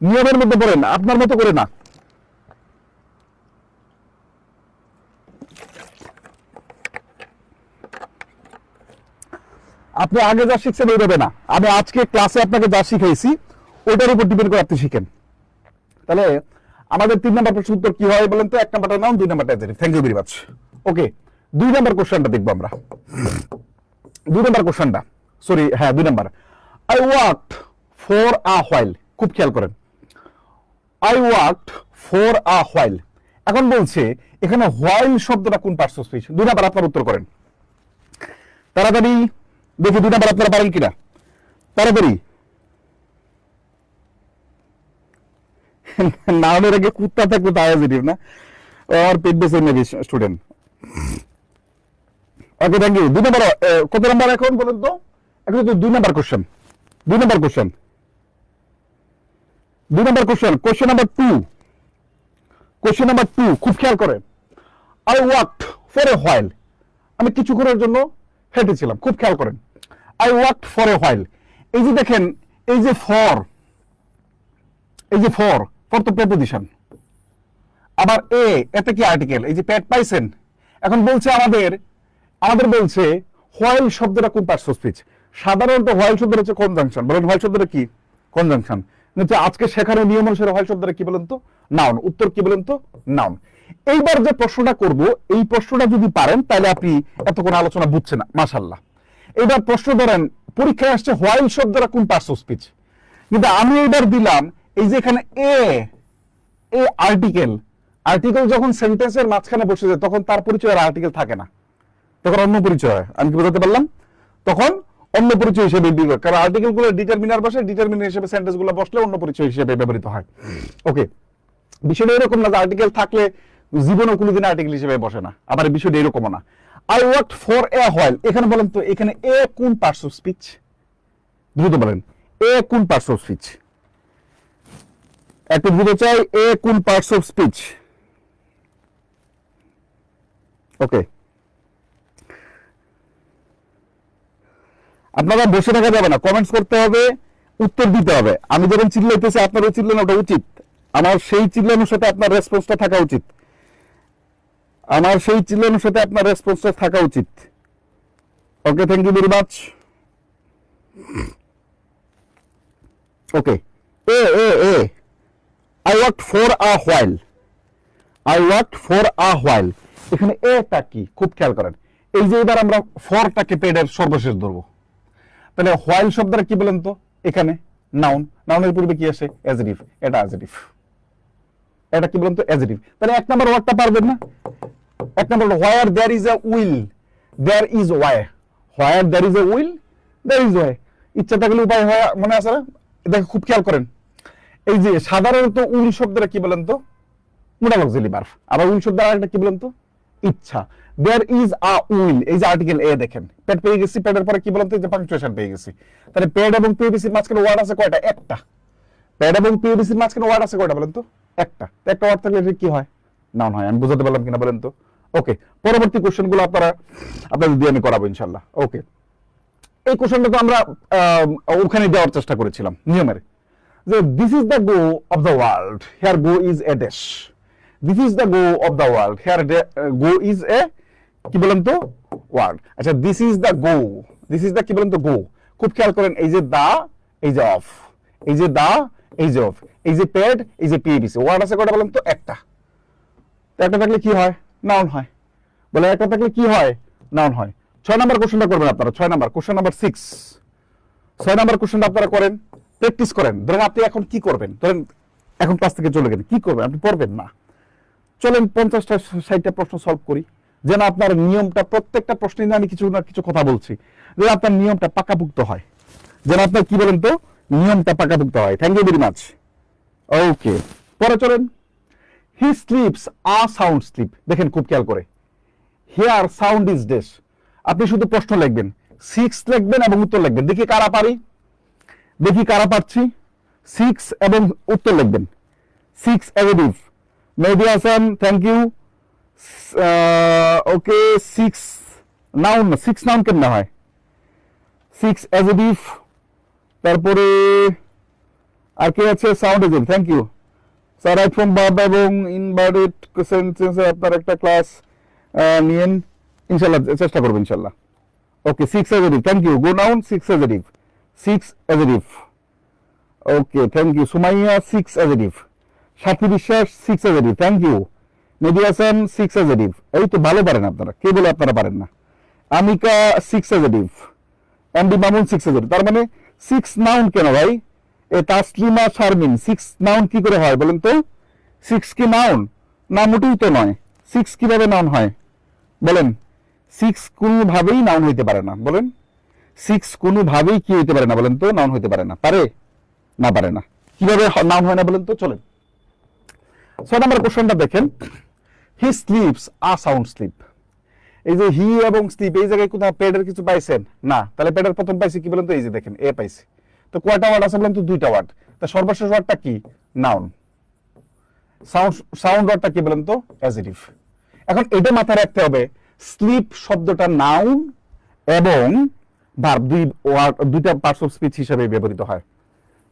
নিয়মের মধ্যে পড়েন, আপনার মতো করে না। আপনি আগে যা শিখছেন এইভাবে না, আমি আজকে ক্লাসে আপনাকে যা শিখাইছি ওটার উপর ডিপেন্ড করে আপনি শিখেন। তাহলে আমাদের 3 নম্বর প্রশ্ন উত্তর কি হয় বলেন তো? 1 নম্বরটা নাউন, 2 নম্বরটা adjective. Thank you very much. Okay, 2 নম্বর কোশ্চেনটা দেখবো আমরা। 2 নম্বর কোশ্চেনটা, সরি, হ্যাঁ 2 নম্বর। I worked for a while, খুব খেয়াল করেন। I worked for a while, এখন বলছে এখানে হোয়াইল শব্দটা কোন পার্টস অফ স্পিচ? 2 নম্বর আপনার উত্তর করেন তাড়াতাড়ি, দেখি 2 নম্বর আপনারা পারেন কিনা, তাড়াতাড়ি। নাউনের আগে কুত্তা থাকবে তা পজিটিভ না, আর পেট বেসে নেবি স্টুডেন্ট। Okay, thank you. 2 নম্বর কত নম্বর এখন বলেন তো? এখন তো 2 নম্বর কোশ্চেন, 2 নম্বর কোশ্চেন, 2 নম্বর question, question number 2। Question number 2 খুব খেয়াল করেন। I worked for a while, আমি কিছুক্ষণের জন্য হেঁটেছিলাম। খুব খেয়াল করেন, I worked for a while. এই যে দেখেন, এই যে ফর, এই যে ফর তো প্রেপোজিশন, আবার এতে কি আর্টিকেল। এই যে প্যাট পাইছেন। এখন বলছে আমাদের বলছে হোয়াইল শব্দটা কোন পার্টস অফ স্পিচ? সাধারণত হোয়াইল শব্দটা হচ্ছে কনজাংশন। বলেন হোয়াইল শব্দটা কি? কনজাংশন। কিন্তু আজকে শেখানোর নিয়ম অনুসারে হোয়াইল শব্দটা কি বলেন তো? নাউন। উত্তর কি বলেন তো? নাউন। এইবার যে প্রশ্নটা করব, এই প্রশ্নটা যদি পারেন তাহলে আপনি এত কোনো আলোচনা বুঝছেন না, মাশাআল্লাহ। এইবার প্রশ্ন ধরেন পরীক্ষায় আসছে হোয়াইল শব্দটা কোন পার্টস অফ স্পিচ, কিন্তু আমি এইবার দিলাম এই যে এখানে এ আর্টিকেল। আর্টিকেল যখন সেন্টেন্সের মাঝখানে বসে যায় তখন তার পরিচয় আর আর্টিকেল থাকে না, তখন অন্য পরিচয় হয়। আমি কি বোঝাতে পারলাম? তখন অন্য পরিচয় হিসেবে বিবেক, কারণ আর্টিকেল গুলো ডিটারমিনার বসে, ডিটারমিনার হিসেবে সেন্টেন্স গুলো বসলে অন্য পরিচয় হিসেবে ব্যবহৃত হয়। ওকে, বিষয়টা এরকম না যে আর্টিকেল থাকলে জীবনে কোনোদিন আর্টিকেল হিসেবে বসে না, আবার বিষয়টা এরকমও না। I worked for a while, এখানে বলেন তো এখানে এ কোন পার্টস অফ স্পিচ? দ্রুত বলেন, এ কোন পার্টস অফ স্পিচ? একটু দ্রুত চাই, এ কোন পার্টস অফ স্পিচ? ওকে, আপনারা বসে থাকা যাবে না, কমেন্টস করতে হবে, উত্তর দিতে হবে। আমি যখন চিল্লাইতেছি আপনারও চিল্লানো ওটা উচিত, আমার সেই চিল্লানোর সাথে আপনার রেসপন্সটা থাকা উচিত, আমার সেই চিল্লানোর সাথে আপনার রেসপন্সটা থাকা উচিত। Okay, thank you very much. Okay, uh uh uh I worked for a while. I worked for a while. এখানে এটা কি খুব খেয়াল করেন। এই যে এবার আমরা ফরটাকে পেডের সর্বশেষ ধরবো, তাহলে while শব্দটা কি বলেন তো? এখানে নাউন, নাউনের পূর্বে কি আসে? অ্যাজেটিভ। এটা অ্যাজেটিভ, এটা কি বলেন তো? অ্যাজেটিভ। তাহলে এক নাম্বার ওয়ার্ডটা পারবেন না? এক number where there is a will, there is way. Where there is a will, there is way. ইচ্ছা থাকলে উপায় হয়, মনে আছে না? দেখো খুব খেয়াল করেন, এই যে সাধারণত উইল শব্দটা কি বলেন তো? Modal auxiliary verb. আবার উইল শব্দের আরেকটা কি বলেন তো? ইচ্ছা। দেয়ার ইজ আ উইল, এই যে আর্টিকেল এ দেখেন, পেড পেয়ে গেছি, পেডের পরে কি বলেন তো? যে পাংচুয়েশন পেয়ে গেছি। তাহলে পেড এবং পিএবিসির মাঝখানে ওয়ার্ড আছে কয়টা? একটা। পেড এবং পিএবিসির মাঝখানে ওয়ার্ড আছে কয়টা বলেন তো? একটা। একটা ওয়ার্ড থাকলে কি হয়? নাউন হয়। আমি বুঝাতে পারলাম কিনা বলেন তো? ওকে, পরবর্তী কোশ্চেনগুলো আপনাদের দিয়ে আমি করাবো ইনশাআল্লাহ। ওকে, এই কোশ্চেনটা তো আমরা ওখানে দেওয়ার চেষ্টা করেছিলাম নিয়মের, যে this is the go of the world, here go is a dash. This is the go of the world, here go is a কি বলেন তো? ওয়ার্ড। আচ্ছা, this is the go, this is the কি বলেন তো? গো। খুব খেয়াল করেন, এই যে দা, এই যে অফ, এই যে দা, এই যে অফ, এই যে পেড, এই যে পিএবিসি, ওয়ার্ড আছে কয়টা বলেন তো? একটা। একটা থাকলে কি হয়? নাউন হয়। বলে একটা থাকলে কি হয়? নাউন হয়। 6 নাম্বার কোশ্চেনটা করবেন আপনারা। 6 নাম্বার কোশ্চেন নাম্বার 6। 6 নাম্বার কোশ্চেনটা আপনারা করেন, প্র্যাকটিস করেন। ধরেন আপনি এখন কি করবেন? ধরেন এখন ক্লাস থেকে চলে গেলেন, কি করবেন? আপনি পড়বেন না, চলেন 50টা 60টা প্রশ্ন সলভ করি, যেন আপনার নিয়মটা, প্রত্যেকটা প্রশ্নে আমি কিছু না কিছু কথা বলছি, যেন আপনার নিয়মটা পাকাপুক্ত হয়, যেন আপনার কি বলেন তো? নিয়মটা পাকাপুক্ত হয়। Thank you very much. Okay, পরে চলেন। He sleeps a sound sleep. দেখেন খুব খেয়াল করে, হিয়ার সাউন্ড ইজ ড্যাশ। আপনি শুধু প্রশ্ন লিখবেন, 6 লিখবেন এবং উত্তর লিখবেন। দেখি কারা পারি, দেখি কারা পাচ্ছি। 6 এবং উত্তর লিখবেন। 6 adjective. Mehedi Hasan, thank you. Okay, 6 noun. 6 noun কেমন হয়? 6 অ্যাডজেক্টিভ। তারপরে আর কে আছে? Sound adjective. Thank you sir. Right from verb এবং ইনভার্টেড সেন্টেন্সে আপনার একটা ক্লাস নিয়েন ইনশাআল্লাহ, চেষ্টা করব ইনশাআল্লাহ। Okay, 6 adjective. Thank you. Go noun 6 adjective. 6 adjective. Okay, thank you. Sumaiya 6 adjective. Sathi Biswas 6 adjective. Thank you. Mehedi Hasan 6 adjective. এই তো ভালো পারেন আপনারা, কে বলে আপনারা পারেন না? আমিকা 6 অ্যাডজেক্টিভ। MD Mamun 6 adjective. তার মানে 6 নাউন কেন ভাই? এ তাসলিমা শারমিন 6 নাউন কি করে হয় বলেন তো? 6 কি নাউন? না, মোটেই তো নয়। 6 কিভাবে নাউন হয় বলেন? 6 কোনোভাবেই নাউন হইতে পারে না। বলেন, 6 কোনোভাবেই কি হইতে পারে না বলেন তো? নাউন হইতে পারে না। পারে না? পারে না। কিভাবে নাউন হয় না বলেন তো? চলেন 6 নম্বর কোশ্চেনটা দেখেন। হি স্লিপস আ সাউন্ড স্লিপ। এই যে হি এবং স্লিপ, এই জায়গায় কোথাও পেডের কিছু পাইছেন না? তাহলে পেডের প্রথম পাইছি কি বলেন তো? এই যে দেখেন, এ পাইছি। তো কয়টা ওয়ার্ড আছে বলেন তো? 2টা ওয়ার্ড। তা সর্বশেষ ওয়ার্ডটা কি? নাউন। সাউন্ড ওয়ার্ডটা কি বলেন তো? অ্যাডজেক্টিভ। এখন এটা মাথায় রাখতে হবে, স্লিপ শব্দটা নাউন এবং ভার্ব, দুইটা পার্টস অফ স্পিচ হিসেবে ব্যবহৃত হয়।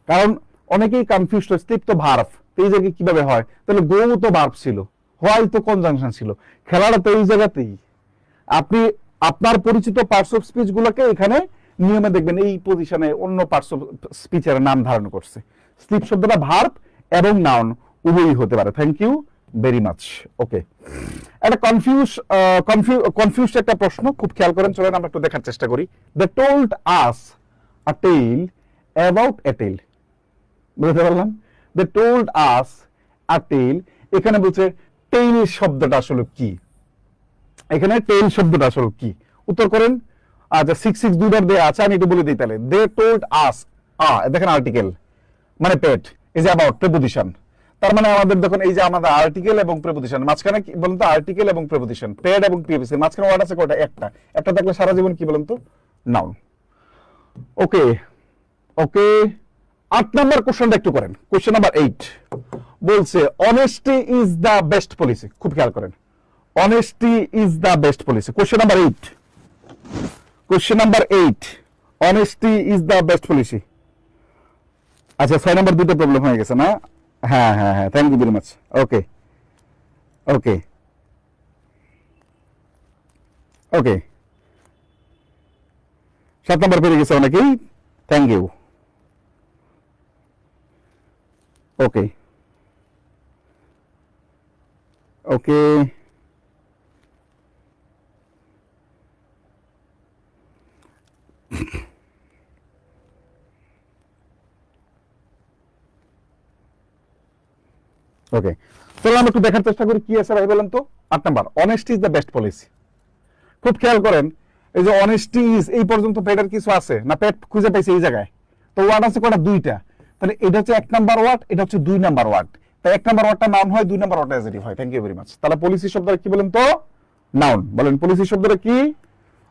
কারণ অনেকেই কনফিউজ হয়, স্লিপ তো ভার্ব, তো এই জায়গায় কিভাবে হয়? তাহলে গো তো ভার্ব ছিল, হোয়াইল তো কনজাংশন ছিল, খেলাটা তো এই জায়গাতেই। আপনি আপনার পরিচিত পার্টস অফ স্পিচ গুলোকে এখানে নিয়মে দেখবেন এই পজিশনে অন্য পার্টস অফ স্পিচের নাম ধারণ করছে। স্লিপ শব্দটা ভার্ব এবং নাউন উভয়ই হতে পারে। Thank you very much. Okay, একটা কনফিউজ একটা প্রশ্ন, খুব খেয়াল করেন। চলেন আমরা একটু দেখার চেষ্টা করি। They told us a tale about a tale. বুঝতে পারলাম? They told us a tale. এখানে বলছে টেল শব্দটা আসলে কি? এখানে টেল শব্দটা আসলে কি? উত্তর করেন। আচ্ছা, 6 দুইবার দেয়া আছে, আমি একটু বলে দিই তাহলে। দে টোল্ড আস, দেখেন আর্টিকেল মানে পেড, এই যে অ্যাবাউট প্রেপোজিশন। তার মানে আমাদের দেখুন, এই যে আমাদের আর্টিকেল এবং প্রেপোজিশন, মাঝখানে কি বলুন তো? আর্টিকেল এবং প্রেপোজিশন, পেড এবং পিএবিসি, মাঝখানে ওয়ার্ড আছে কয়টা? একটা। একটা থাকলে সারা জীবন কি বলুন তো? নাউন। ওকে ওকে, 8 নাম্বার কোশ্চেনটা একটু করেন। কোশ্চেন নাম্বার 8 বলছে honesty is the best policy. খুব খেয়াল করেন, honesty is the best policy. Question number 8, question number 8, honesty is the best policy. আচ্ছা 6 নাম্বার দুটো প্রবলেম হয়ে গেছে না? হ্যাঁ হ্যাঁ হ্যাঁ, thank you very much. Okay okay okay, 7 number পেরে গেছে অনেকেই, থ্যাংক ইউ। ওকে ওকে, ওকে, চলো আমরা একটু দেখার চেষ্টা করি কি আছে ভাই বলেন তো। 8 number, honesty is the best policy. খুব খেয়াল করেন, এই যে অনেস্টি ইজ, এই পর্যন্ত পেটের কিছু আছে না, পেট খুঁজে পাইছে এই জায়গায়, তো ওয়ার্ড আছে কটা? দুইটা। তাহলে এটা হচ্ছে 1 নাম্বার ওয়ার্ড, এটা হচ্ছে 2 নাম্বার ওয়ার্ড। তাই 1 নাম্বার ওয়ার্ডটা নাউন হয়, 2 নাম্বার ওয়ার্ডটা অ্যাডজেক্টিভ হয়। Thank you very much. তাহলে পলিসি শব্দটা কি বলেন তো? নাউন। বলেন পলিসি শব্দটা কি?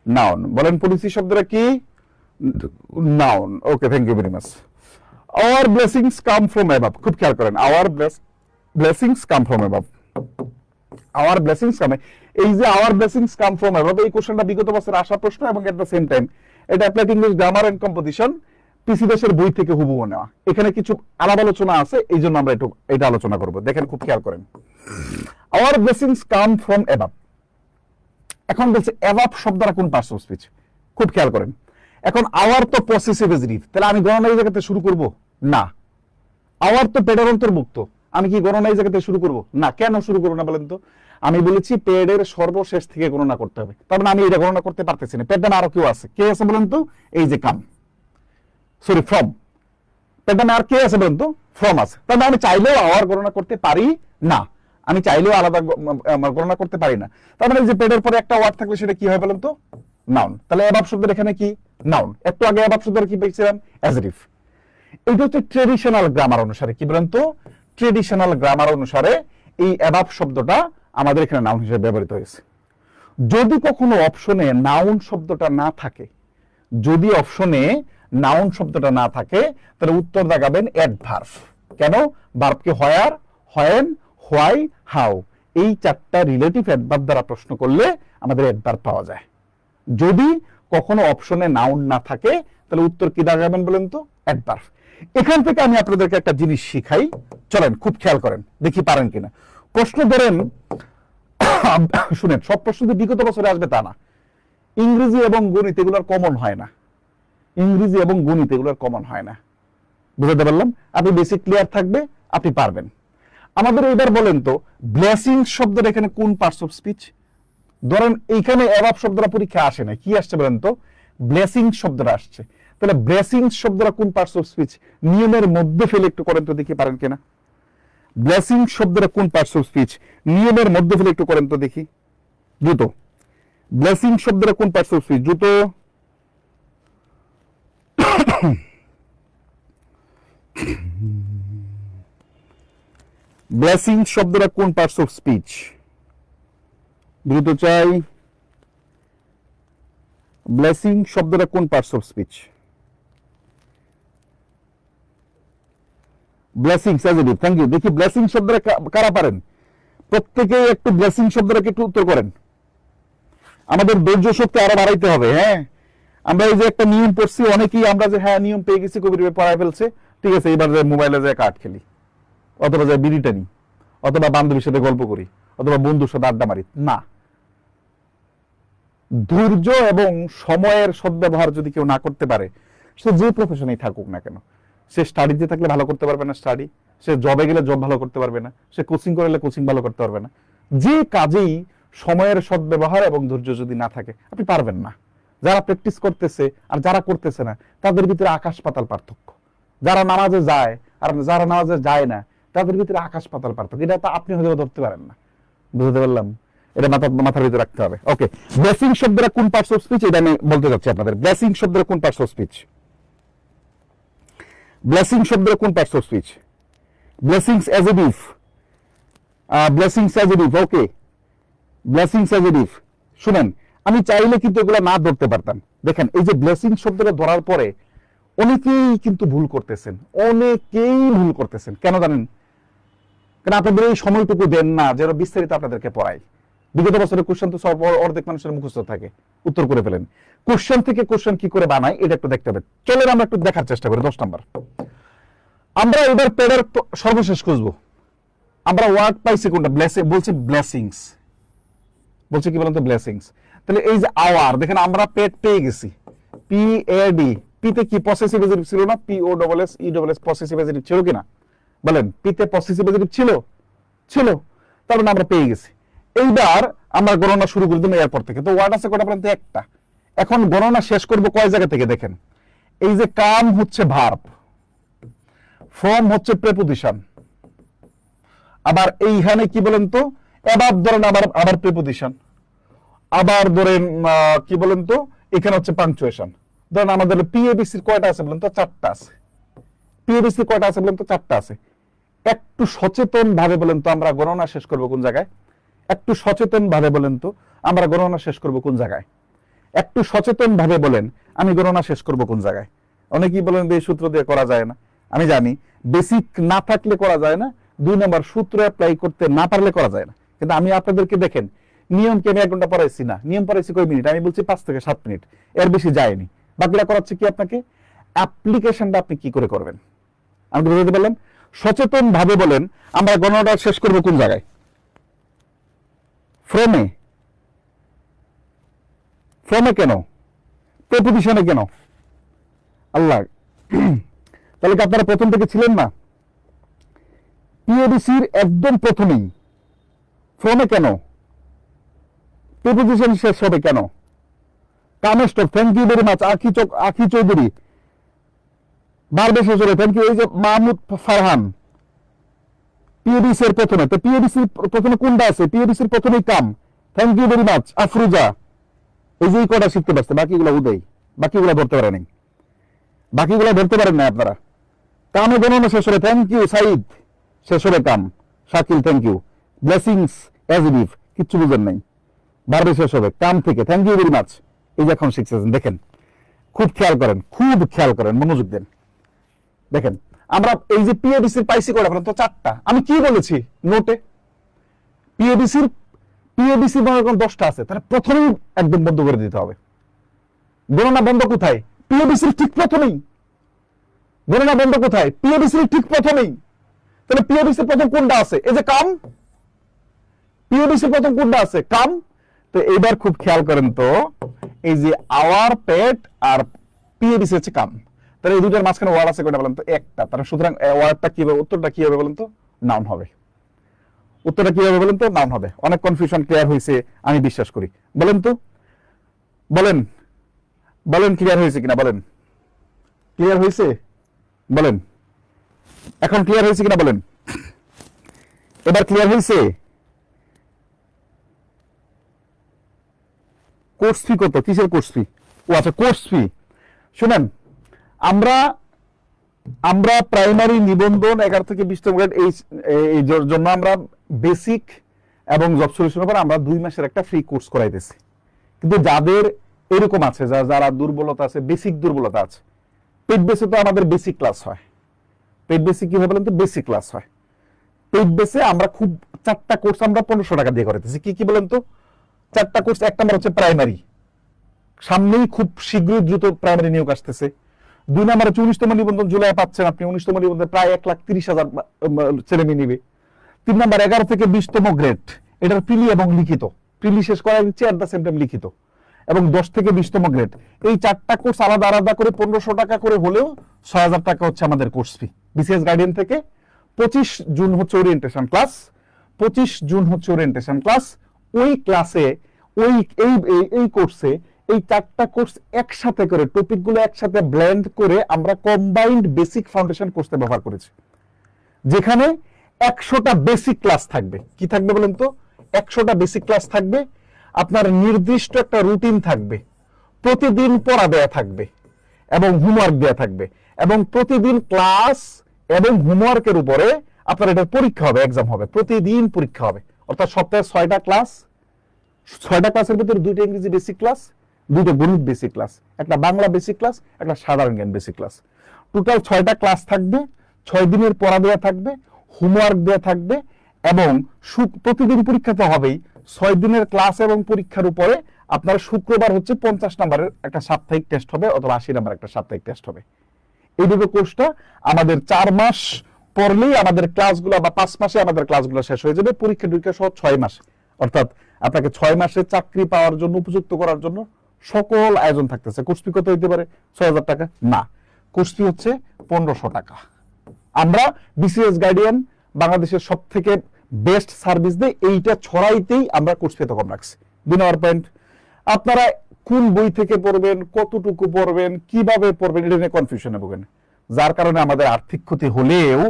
নাউন। বলেন পলিসি শব্দটা কি? Noun. Okay, thank you very much. Our blessings come from above. খুব খেয়াল করেন, our blessings come from above. Our blessings কামে, এই যে our blessings come from above, এই কোশ্চেনটা বিগত বছরে আসা প্রশ্ন এবং এট দ্য সেম টাইম এটা applied English grammar and composition PC দেশের বই থেকে হুবহু নেওয়া। এখানে কিছু আলাপ আলোচনা আছে, এই জন্য আমরা একটু এটা আলোচনা করব। দেখেন খুব খেয়াল করেন, our blessings come from above. এখন বলছে অ্যাবাভ শব্দটা কোন পার্টস অফ স্পিচ? খুব খেয়াল করেন, এখন আওয়ার তো পসেসিভ এজেক্টিভ, তাহলে আমি গণনা এই জায়গাতে শুরু করব না। আওয়ার তো পেডের অন্তর্ভুক্ত, আমি কি গণনা এই জায়গাতে শুরু করব না? কেন শুরু করবো না বলেন তো? আমি বলেছি পেডের সর্বশেষ থেকে গণনা করতে হবে, তার মানে আমি এটা গণনা করতে পারতেছি না। পেড নামে আরো কেউ আছে, কে আছে বলেন তো? এই যে কাম, সরি ফ্রম। পেড নামে আর কে আছে বলেন তো? ফ্রম আছে। তার মানে আমি চাইলেও আওয়ার গণনা করতে পারি না, আমি চাইলেও আলাদা গণনা করতে পারি না। তার মানে যে পেডের পরে একটা ওয়ার্ড থাকলে সেটা কি হয় বলেন তো? নাউন। তাহলে অ্যাবাভ শব্দের এখানে কি? নাউন। একটু আগে অ্যাবাভ শব্দের কি পেয়েছিলাম? অ্যাডজেক্টিভ। এটা হচ্ছে ট্রেডিশনাল গ্রামার অনুসারে, কি বলেন তো? ট্রেডিশনাল গ্রামার অনুসারে এই অ্যাবাভ শব্দটা আমাদের এখানে নাউন হিসেবে ব্যবহৃত হয়েছে। যদি কখনো অপশনে নাউন শব্দটা না থাকে, যদি অপশনে নাউন শব্দটা না থাকে, তাহলে উত্তর দাগাবেন অ্যাডভার্ব। কেন? ভার্বকে হোয়ার, হোয়েন, হোয়াই, হাউ, এই 4টা রিলেটিভ অ্যাডভার্ব দ্বারা প্রশ্ন করলে আমাদের অ্যাডভার্ব পাওয়া যায়। যদি কখনো অপশনে নাউন না থাকে, তাহলে উত্তর কি দাগাবেন বলেন তো? অ্যাডভার্ব। এখান থেকে আমি আপনাদেরকে একটা জিনিস শিখাই, চলেন খুব খেয়াল করেন, দেখি পারেন কিনা। প্রশ্ন ধরেন, শুনেন, সব প্রশ্ন যে বিগত বছরে আসবে তা না। ইংরেজি এবং গণিত এগুলোর কমন হয় না, ইংরেজি এবং গণিত এগুলোর কমন হয় না। বুঝতে পারলাম? আপনি বেসিক ক্লিয়ার থাকবে, আপনি পারবেন। আমাদের এবার বলেন তো, ব্লেসিং শব্দটা এখানে কোন পার্টস অফ স্পিচ? ধরেন এইখানে অ্যাবাভ শব্দটা পরীক্ষা আসে না, কি আসছে বলেন তো? ব্লেসিং শব্দটা আসছে। তাহলে ব্লেসিং শব্দটা কোন পার্টস অফ স্পিচ? নিয়মের মধ্যে ফেলে একটু করেন তো দেখি, পারেন কিনা। ব্লেসিং শব্দটা কোন পার্টস অফ স্পিচ? নিয়মের মধ্যে ফেলে একটু করেন তো দেখি, দ্রুত। ব্লেসিং শব্দটা কোন পার্টস অফ স্পিচ? দ্রুত। ব্লেসিং শব্দটা কোন পার্টস অফ স্পিচ? দ্রুত চাই। ব্লেসিং শব্দটা কোন parts of speech? Blessings adjective. Thank you. দেখি ব্লেসিং শব্দটা কারা পারেন? প্রত্যেকেই একটু ব্লেসিং শব্দটাকে একটু উত্তর করেন। আমাদের ধৈর্য শক্তি আরো বাড়াইতে হবে। হ্যাঁ, আমরা এই যে একটা নিয়ম পড়ছি, অনেকেই আমরা যে হ্যাঁ নিয়ম পেয়ে গেছি, কবির পড়ায় ফেলছে, ঠিক আছে, এবার যে মোবাইলে যায় কার্ড খেলি, অথবা যায় বিড়ি টানি, অথবা বান্ধবীর সাথে গল্প করি, অথবা বন্ধুর সাথে আড্ডা মারি না। ধৈর্য এবং সময়ের সদ্ব্যবহার যদি কেউ না করতে পারে, সে যে প্রফেশনেই থাকুক না কেন, সে স্টাডিতে থাকলে ভালো করতে পারবে না স্টাডি, সে জবে গেলে জব ভালো করতে পারবে না, সে কোচিং করলে কোচিং ভালো করতে পারবে না। যে কাজেই সময়ের সদ্ব্যবহার এবং ধৈর্য যদি না থাকে, আপনি পারবেন না। যারা প্র্যাকটিস করতেছে আর যারা করতেছে না, তাদের ভিতরে আকাশ পাতাল পার্থক্য। যারা নামাজে যায় আর যারা নামাজে যায় না, তাদের ভিতরে আকাশ পাতাল পার্থক্য। এটা তো আপনি হয়তো ধরতে পারেন না। বুঝতে পারলাম? এটা মাথার ভিতরে রাখতে হবে। ওকে, ব্লেসিং শব্দটা কোন পার্টস অফ স্পিচ? এটা আমি বলতে যাচ্ছি আপনাদের। ব্লেসিং শব্দটা কোন পার্টস অফ স্পিচ? ব্লেসিং শব্দটা কোন parts of speech? Blessings adjective. Blessings adjective. Okay, blessings adjective. শুনেন, আমি চাইলে কিন্তু এগুলো না ধরতে পারতাম। দেখেন, এই যে ব্লেসিং শব্দটা ধরার পরে অনেকেই কিন্তু ভুল করতেছেন, অনেকেই ভুল করতেছেন। কেন জানেন? কারণ আপনাদের এই সময়টুকু দেন না যেন বিস্তারিত আপনাদেরকে পড়াই। বিগত বছরের কোশ্চেন তো সব অর্ধেক মানুষের মুখস্থ থাকে, উত্তর করে ফেলেন। কোশ্চেন থেকে কোশ্চেন কি করে বানায় এটা একটু দেখতে হবে। চলেন আমরা একটু দেখার চেষ্টা করি। 10 নাম্বার আমরা এবার পেডের সর্বশেষ খুঁজবো। আমরা ওয়ার্ড পাইছি কোনটা? বলছি ব্লেসিংস, বলছে কি বলেন তো? ব্লেসিংস। তাহলে এই যে আওয়ার, দেখেন আমরা পেড পেয়ে গেছি, পি এ ডি। পিতে কি পসেসিভ অ্যাডজেক্টিভ ছিল না? P O double S E double S possessive adjective ছিল কিনা বলেন? পিতে পসেসিভ অ্যাডজেক্টিভ ছিল, তার মানে আমরা পেয়ে গেছি। এইবার আমরা গণনা শুরু করে দিলাম এরপর থেকে। তো ওয়ার্ড আছে কয়টা বলেন তো? একটা। এখন গণনা শেষ করব কয় জায়গা থেকে? দেখেন এই যে কাম হচ্ছে ভার্ব, ফ্রম হচ্ছে প্রেপোজিশন, আবার এইখানে কি বলেন তো? এবার ধরেন আবার প্রেপোজিশন, আবার ধরেন কি বলেন তো? এখানে হচ্ছে পাংচুয়েশন। ধরেন আমাদের পিএবিসির কয়টা আছে বলেন তো? 4টা আছে। পিএবিসি কয়টা আছে বলেন তো? 4টা আছে। একটু সচেতন ভাবে বলেন তো আমরা গণনা শেষ করব কোন জায়গায়? একটু সচেতন ভাবে বলেন তো আমরা গণনা শেষ করব কোন জায়গায়? একটু সচেতন ভাবে বলেন আমি গণনা শেষ করব কোন জায়গায়? অনেকেই বলেন এই সূত্র দিয়ে করা যায় না। আমি জানি বেসিক না থাকলে করা যায় না, 2 নাম্বার সূত্র অ্যাপ্লাই করতে না পারলে করা যায় না। কিন্তু আমি আপনাদেরকে দেখেন নিয়ম কি আমি 1 ঘন্টা পড়াইছি না, নিয়ম পড়াইছি কয় মিনিট? আমি বলছি 5 থেকে 7 মিনিট, এর বেশি যায়নি। বাকিটা করাচ্ছে কি আপনাকে? অ্যাপ্লিকেশনটা আপনি কি করে করবেন? আমি বুঝাতে পারলাম? সচেতন ভাবে বলেন আমরা গণনাটা শেষ করব কোন জায়গায়? ফ্রমে। ফ্রমে কেন? প্রেপোজিশনে কেন? আল্লাহ, তাহলে কি আপনারা প্রথম থেকে ছিলেন না? পিএবিসির একদম প্রথমেই ফ্রমে কেন? প্রেপোজিশন শেষ হবে কেন? কামেস্ট, থ্যাংক ইউ ভেরি মাচ। আখি চৌধুরী বারবে শেষ হবে, থ্যাংক ইউ। এই যে মাহমুদ ফারহান, পিএবিসির প্রথমে। তো পিএবিসির প্রথমে কোনটা আছে? পিএবিসির প্রথমেই come, thank you very much. Afroza, এই যে কটা শিখতে পারছে, বাকিগুলো উদয়, বাকিগুলো ধরতে পারেন, বাকিগুলো ধরতে পারেন না আপনারা। কামে গণনা শেষ হবে, থ্যাংক ইউ। সাইদ শেষ হবে come. Shakil thank you. Blessings adjective, কিচ্ছু বুঝেন নাই, বারবে শেষ হবে কাম থেকে, থ্যাংক ইউ ভেরি মাচ। এই যে এখন শিখছেন, দেখেন খুব খেয়াল করেন, খুব খেয়াল করেন, মনোযোগ দেন। দেখেন আমরা এই যে পিএবিসির পাইছি কয়টা বলেন তো? 4টা। আমি কি বলেছি নোটে? পিএবিসির মনে করেন 10টা আছে, তাহলে প্রথমেই একদম বন্ধ করে দিতে হবে। গণনা বন্ধ কোথায়? পিএবিসির ঠিক প্রথমেই। গণনা বন্ধ কোথায়? পিএবিসির ঠিক প্রথমেই। তাহলে পিএবিসির প্রথম কোনটা আছে? এই যে কাম। পিএবিসির প্রথম কোনটা আছে? কাম। তো এবার খুব খেয়াল করেন তো, এই যে আওয়ার, পেট আর পিএবিসি হচ্ছে কাম। তাহলে এই দুটার মাঝখানে ওয়ার্ড আছে কয়টা বলেন তো? একটা। তাহলে সুতরাং ওয়ার্ডটা কি হবে? উত্তরটা কি হবে বলেন তো? নাউন হবে। উত্তরটা কি হবে বলেন তো? নাউন হবে। অনেক কনফিউশন ক্লিয়ার হয়েছে আমি বিশ্বাস করি। বলেন তো, বলেন বলেন ক্লিয়ার হয়েছে কিনা বলেন? ক্লিয়ার হয়েছে বলেন? এখন ক্লিয়ার হয়েছে কিনা বলেন? এবার ক্লিয়ার হয়েছে? কোর্স ফি কত? কিসের কোর্স ফি? ও আচ্ছা, কোর্স ফি। শুনেন, আমরা প্রাইমারি নিবন্ধন 11 থেকে 20তম গ্রেড এই জন্য আমরা বেসিক এবং জব সলিউশনের উপর আমরা 2 মাসের একটা ফ্রি কোর্স করাইতেছি। কিন্তু যাদের এরকম আছে, যারা দুর্বলতা আছে, বেসিক দুর্বলতা আছে, পেইড বেসে তো আমাদের বেসিক ক্লাস হয়। পেইড বেসে কি হয় বলেন তো? বেসিক ক্লাস হয়। পেইড বেসে আমরা খুব 4টা কোর্স আমরা 1500 টাকা দিয়ে করাইতেছি। কি কি বলেন তো? 4টা কোর্স। 1 নাম্বার হচ্ছে প্রাইমারি, সামনেই খুব শীঘ্রই দ্রুত প্রাইমারি নিয়োগ আসতেছে। 2 নাম্বার হচ্ছে 19তম নিবন্ধন, জুলাই পাচ্ছেন আপনি। 19তম নিবন্ধন প্রায় 1,30,000 ছেলে মেয়ে নিবে। 3 নাম্বার 11 থেকে 20তম গ্রেড, এটার প্রিলি এবং লিখিত। প্রিলি শেষ করা দিচ্ছে, এট দ্য সেম টাইম লিখিত। এবং 10 থেকে 20তম গ্রেড, এই 4টা কোর্স আলাদা আলাদা করে 1500 টাকা করে হলেও 6000 টাকা হচ্ছে আমাদের কোর্স ফি। বিসিএস গাইডেন থেকে 25 জুন হচ্ছে ওরিয়েন্টেশন ক্লাস। 25 জুন হচ্ছে ওরিয়েন্টেশন ক্লাস। ওই ক্লাসে এই কোর্সে এই 4টা কোর্স একসাথে করে, টপিকগুলো একসাথে ব্লেন্ড করে আমরা কম্বাইন্ড বেসিক ফাউন্ডেশন কোর্সে ব্যবহার করেছি, যেখানে 100টা বেসিক ক্লাস থাকবে। কি থাকবে বলেন তো? 100টা বেসিক ক্লাস থাকবে। আপনার নির্দিষ্ট একটা রুটিন থাকবে, প্রতিদিন পড়া দেয়া থাকবে এবং হোমওয়ার্ক দেয়া থাকবে, এবং প্রতিদিন ক্লাস এবং হোমওয়ার্কের উপরে আপনার এটা পরীক্ষা হবে, এক্সাম হবে, প্রতিদিন পরীক্ষা হবে। অর্থাৎ সপ্তাহে 6টা ক্লাস, 6টা ক্লাসের ভিতরে 2টা ইংরেজি বেসিক ক্লাস, 2টা গণিত বেসিক ক্লাস, একটা বাংলা বেসিক ক্লাস, একটা সাধারণ জ্ঞান বেসিক ক্লাস। টোটাল 6টা ক্লাস থাকবে, 6 দিনের পড়া দেওয়া থাকবে, হোমওয়ার্ক দেওয়া থাকবে, এবং প্রতিদিন পরীক্ষা তো হবেই, 6 দিনের ক্লাস এবং পরীক্ষার উপরে আপনার শুক্রবার হচ্ছে 50 নম্বরের একটা সাপ্তাহিক টেস্ট হবে অথবা 80 নম্বর একটা সাপ্তাহিক টেস্ট হবে। এইভাবে কোর্সটা আমাদের 4 মাস পড়লেই আমাদের ক্লাসগুলো বা 5 মাসে আমাদের ক্লাসগুলো শেষ হয়ে যাবে, পরীক্ষা টরীক্ষা সহ 6 মাস, অর্থাৎ আপনাকে 6 মাসে চাকরি পাওয়ার জন্য উপযুক্ত করার জন্য সকল আয়োজন থাকতেছে। কোর্স ফি কত হইতে পারে? 6000 টাকা না, কোর্স ফি হচ্ছে 1500 টাকা। আমরা বিসিএস গার্ডিয়ান বাংলাদেশের সব থেকে বেস্ট সার্ভিস দেয়, এইটা ছড়াইতেই আমরা কোর্স ফি কম রাখছি। 2 নম্বর পয়েন্ট, আপনারা কোন বই থেকে পড়বেন, কতটুকু পড়বেন, কিভাবে পড়বেন, এটা নিয়ে কনফিউশনে ভোগেন, যার কারণে আমাদের আর্থিক ক্ষতি হলেও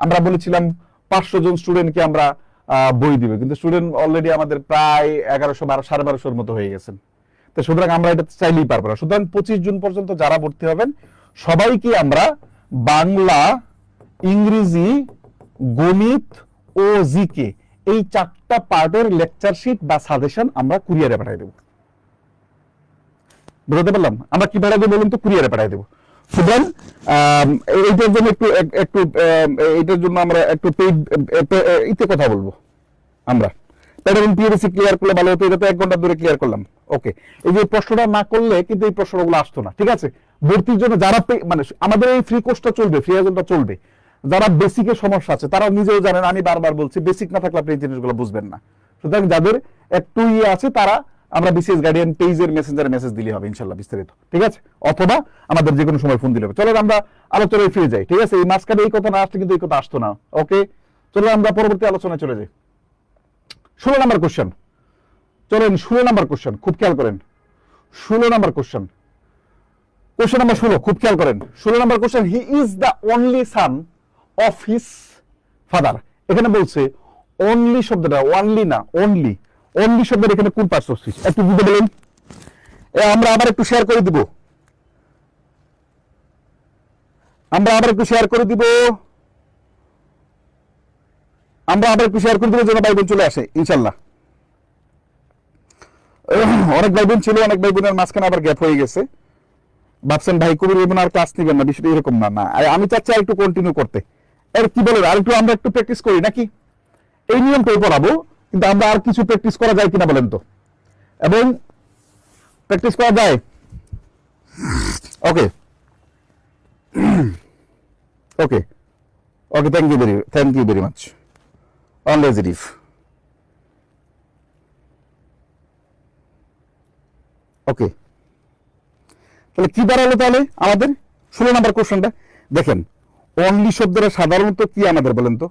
আমরা বলেছিলাম 500 জন স্টুডেন্টকে আমরা বই দিবে, কিন্তু স্টুডেন্ট অলরেডি আমাদের প্রায় 1100 1200 মতো হয়ে গেছেন। তো সুতরাং আমরা এটা চাইলেই পারবো না। সুতরাং 25 জুন পর্যন্ত যারা ভর্তি হবেন সবাইকে আমরা বাংলা, ইংরেজি, গণিত ও জিকে এই 4টা পার্টের লেকচার শিট বা সাজেশন আমরা কুরিয়ারে পাঠিয়ে দেব। বুঝতে পারলাম? আমরা কি পাঠিয়ে দেবো বলুন তো? কুরিয়ারে পাঠিয়ে দেবো। সুতরাং এইটার জন্য এইটার জন্য আমরা একটু পেইড ইতে কথা বলবো। আমরা প্যাটার্ন পিএসসি ক্লিয়ার করলে ভালো হতো, এটা তো 1 ঘন্টা ধরে ক্লিয়ার করলাম। ওকে, এই যে প্রশ্নটা না করলে কিন্তু এই প্রশ্নগুলো আসতো না, ঠিক আছে? ভর্তির জন্য যারা মানে আমাদের এই ফ্রি কোর্সটা চলবে, ফ্রি আয়োজনটা চলবে, যারা বেসিকের সমস্যা আছে তারা নিজেও জানেন, আমি বারবার বলছি বেসিক না থাকলে আপনি এই জিনিসগুলো বুঝবেন না। সুতরাং যাদের একটু আছে তারা আমরা বিসিএস গার্ডিয়ান পেজের মেসেঞ্জারে মেসেজ দিলে হবে ইনশাআল্লাহ বিস্তারিত, ঠিক আছে? অথবা আমাদের যে কোনো সময় ফোন দিলে হবে। চলো আমরা আলোচনায় ফিরে যাই, ঠিক আছে? এই মাঝখানে এই কথা না আসলে কিন্তু এই কথা আসতো না। ওকে, চলো আমরা পরবর্তী আলোচনায় চলে যাই। 16 নম্বর কোশ্চেন, চলেন 16 নম্বর কোশ্চেন, খুব খেয়াল করেন। 16 নম্বর কোশ্চেন, কোশ্চেন নাম্বার 16, খুব খেয়াল করেন। 16 নম্বর question, he is the only son of his father. এখানে বলছে অনলি শব্দটা, অনলি না অনলি, অনলি শব্দের এখানে কোন পার্টস অফ স্পিচ একটু বুঝতে বলেন। আমরা আবার একটু শেয়ার করে দিব, আমরা আবার একটু শেয়ার করে দিব, আমরা আবার একটু শেয়ার করে দিব যেন ভাই বোন চলে আসে ইনশাল্লাহ। অনেক ভাই বোন ছিল, অনেক ভাই বোনের মাঝখানে আবার গ্যাপ হয়ে গেছে। ভাবছেন ভাই কবির ভাই বোন আর ক্লাস নিবেন না, বিষয়টা এরকম না। না, আমি চাচ্ছি আর একটু কন্টিনিউ করতে। এর কি বলেন, আর একটু আমরা একটু প্র্যাকটিস করি নাকি? এই নিয়মটাই পড়াবো, কিন্তু আমরা আর কিছু প্র্যাকটিস করা যায় কিনা বলেন তো? এবং প্র্যাকটিস করা যায়। Okay okay okay, thank you very much. Always রিফ। ওকে, তাহলে কি দাঁড়ালো তাহলে আমাদের 16 নম্বর কোশ্চেনটা? দেখেন, অনলি শব্দটা সাধারণত কি আমাদের বলেন তো?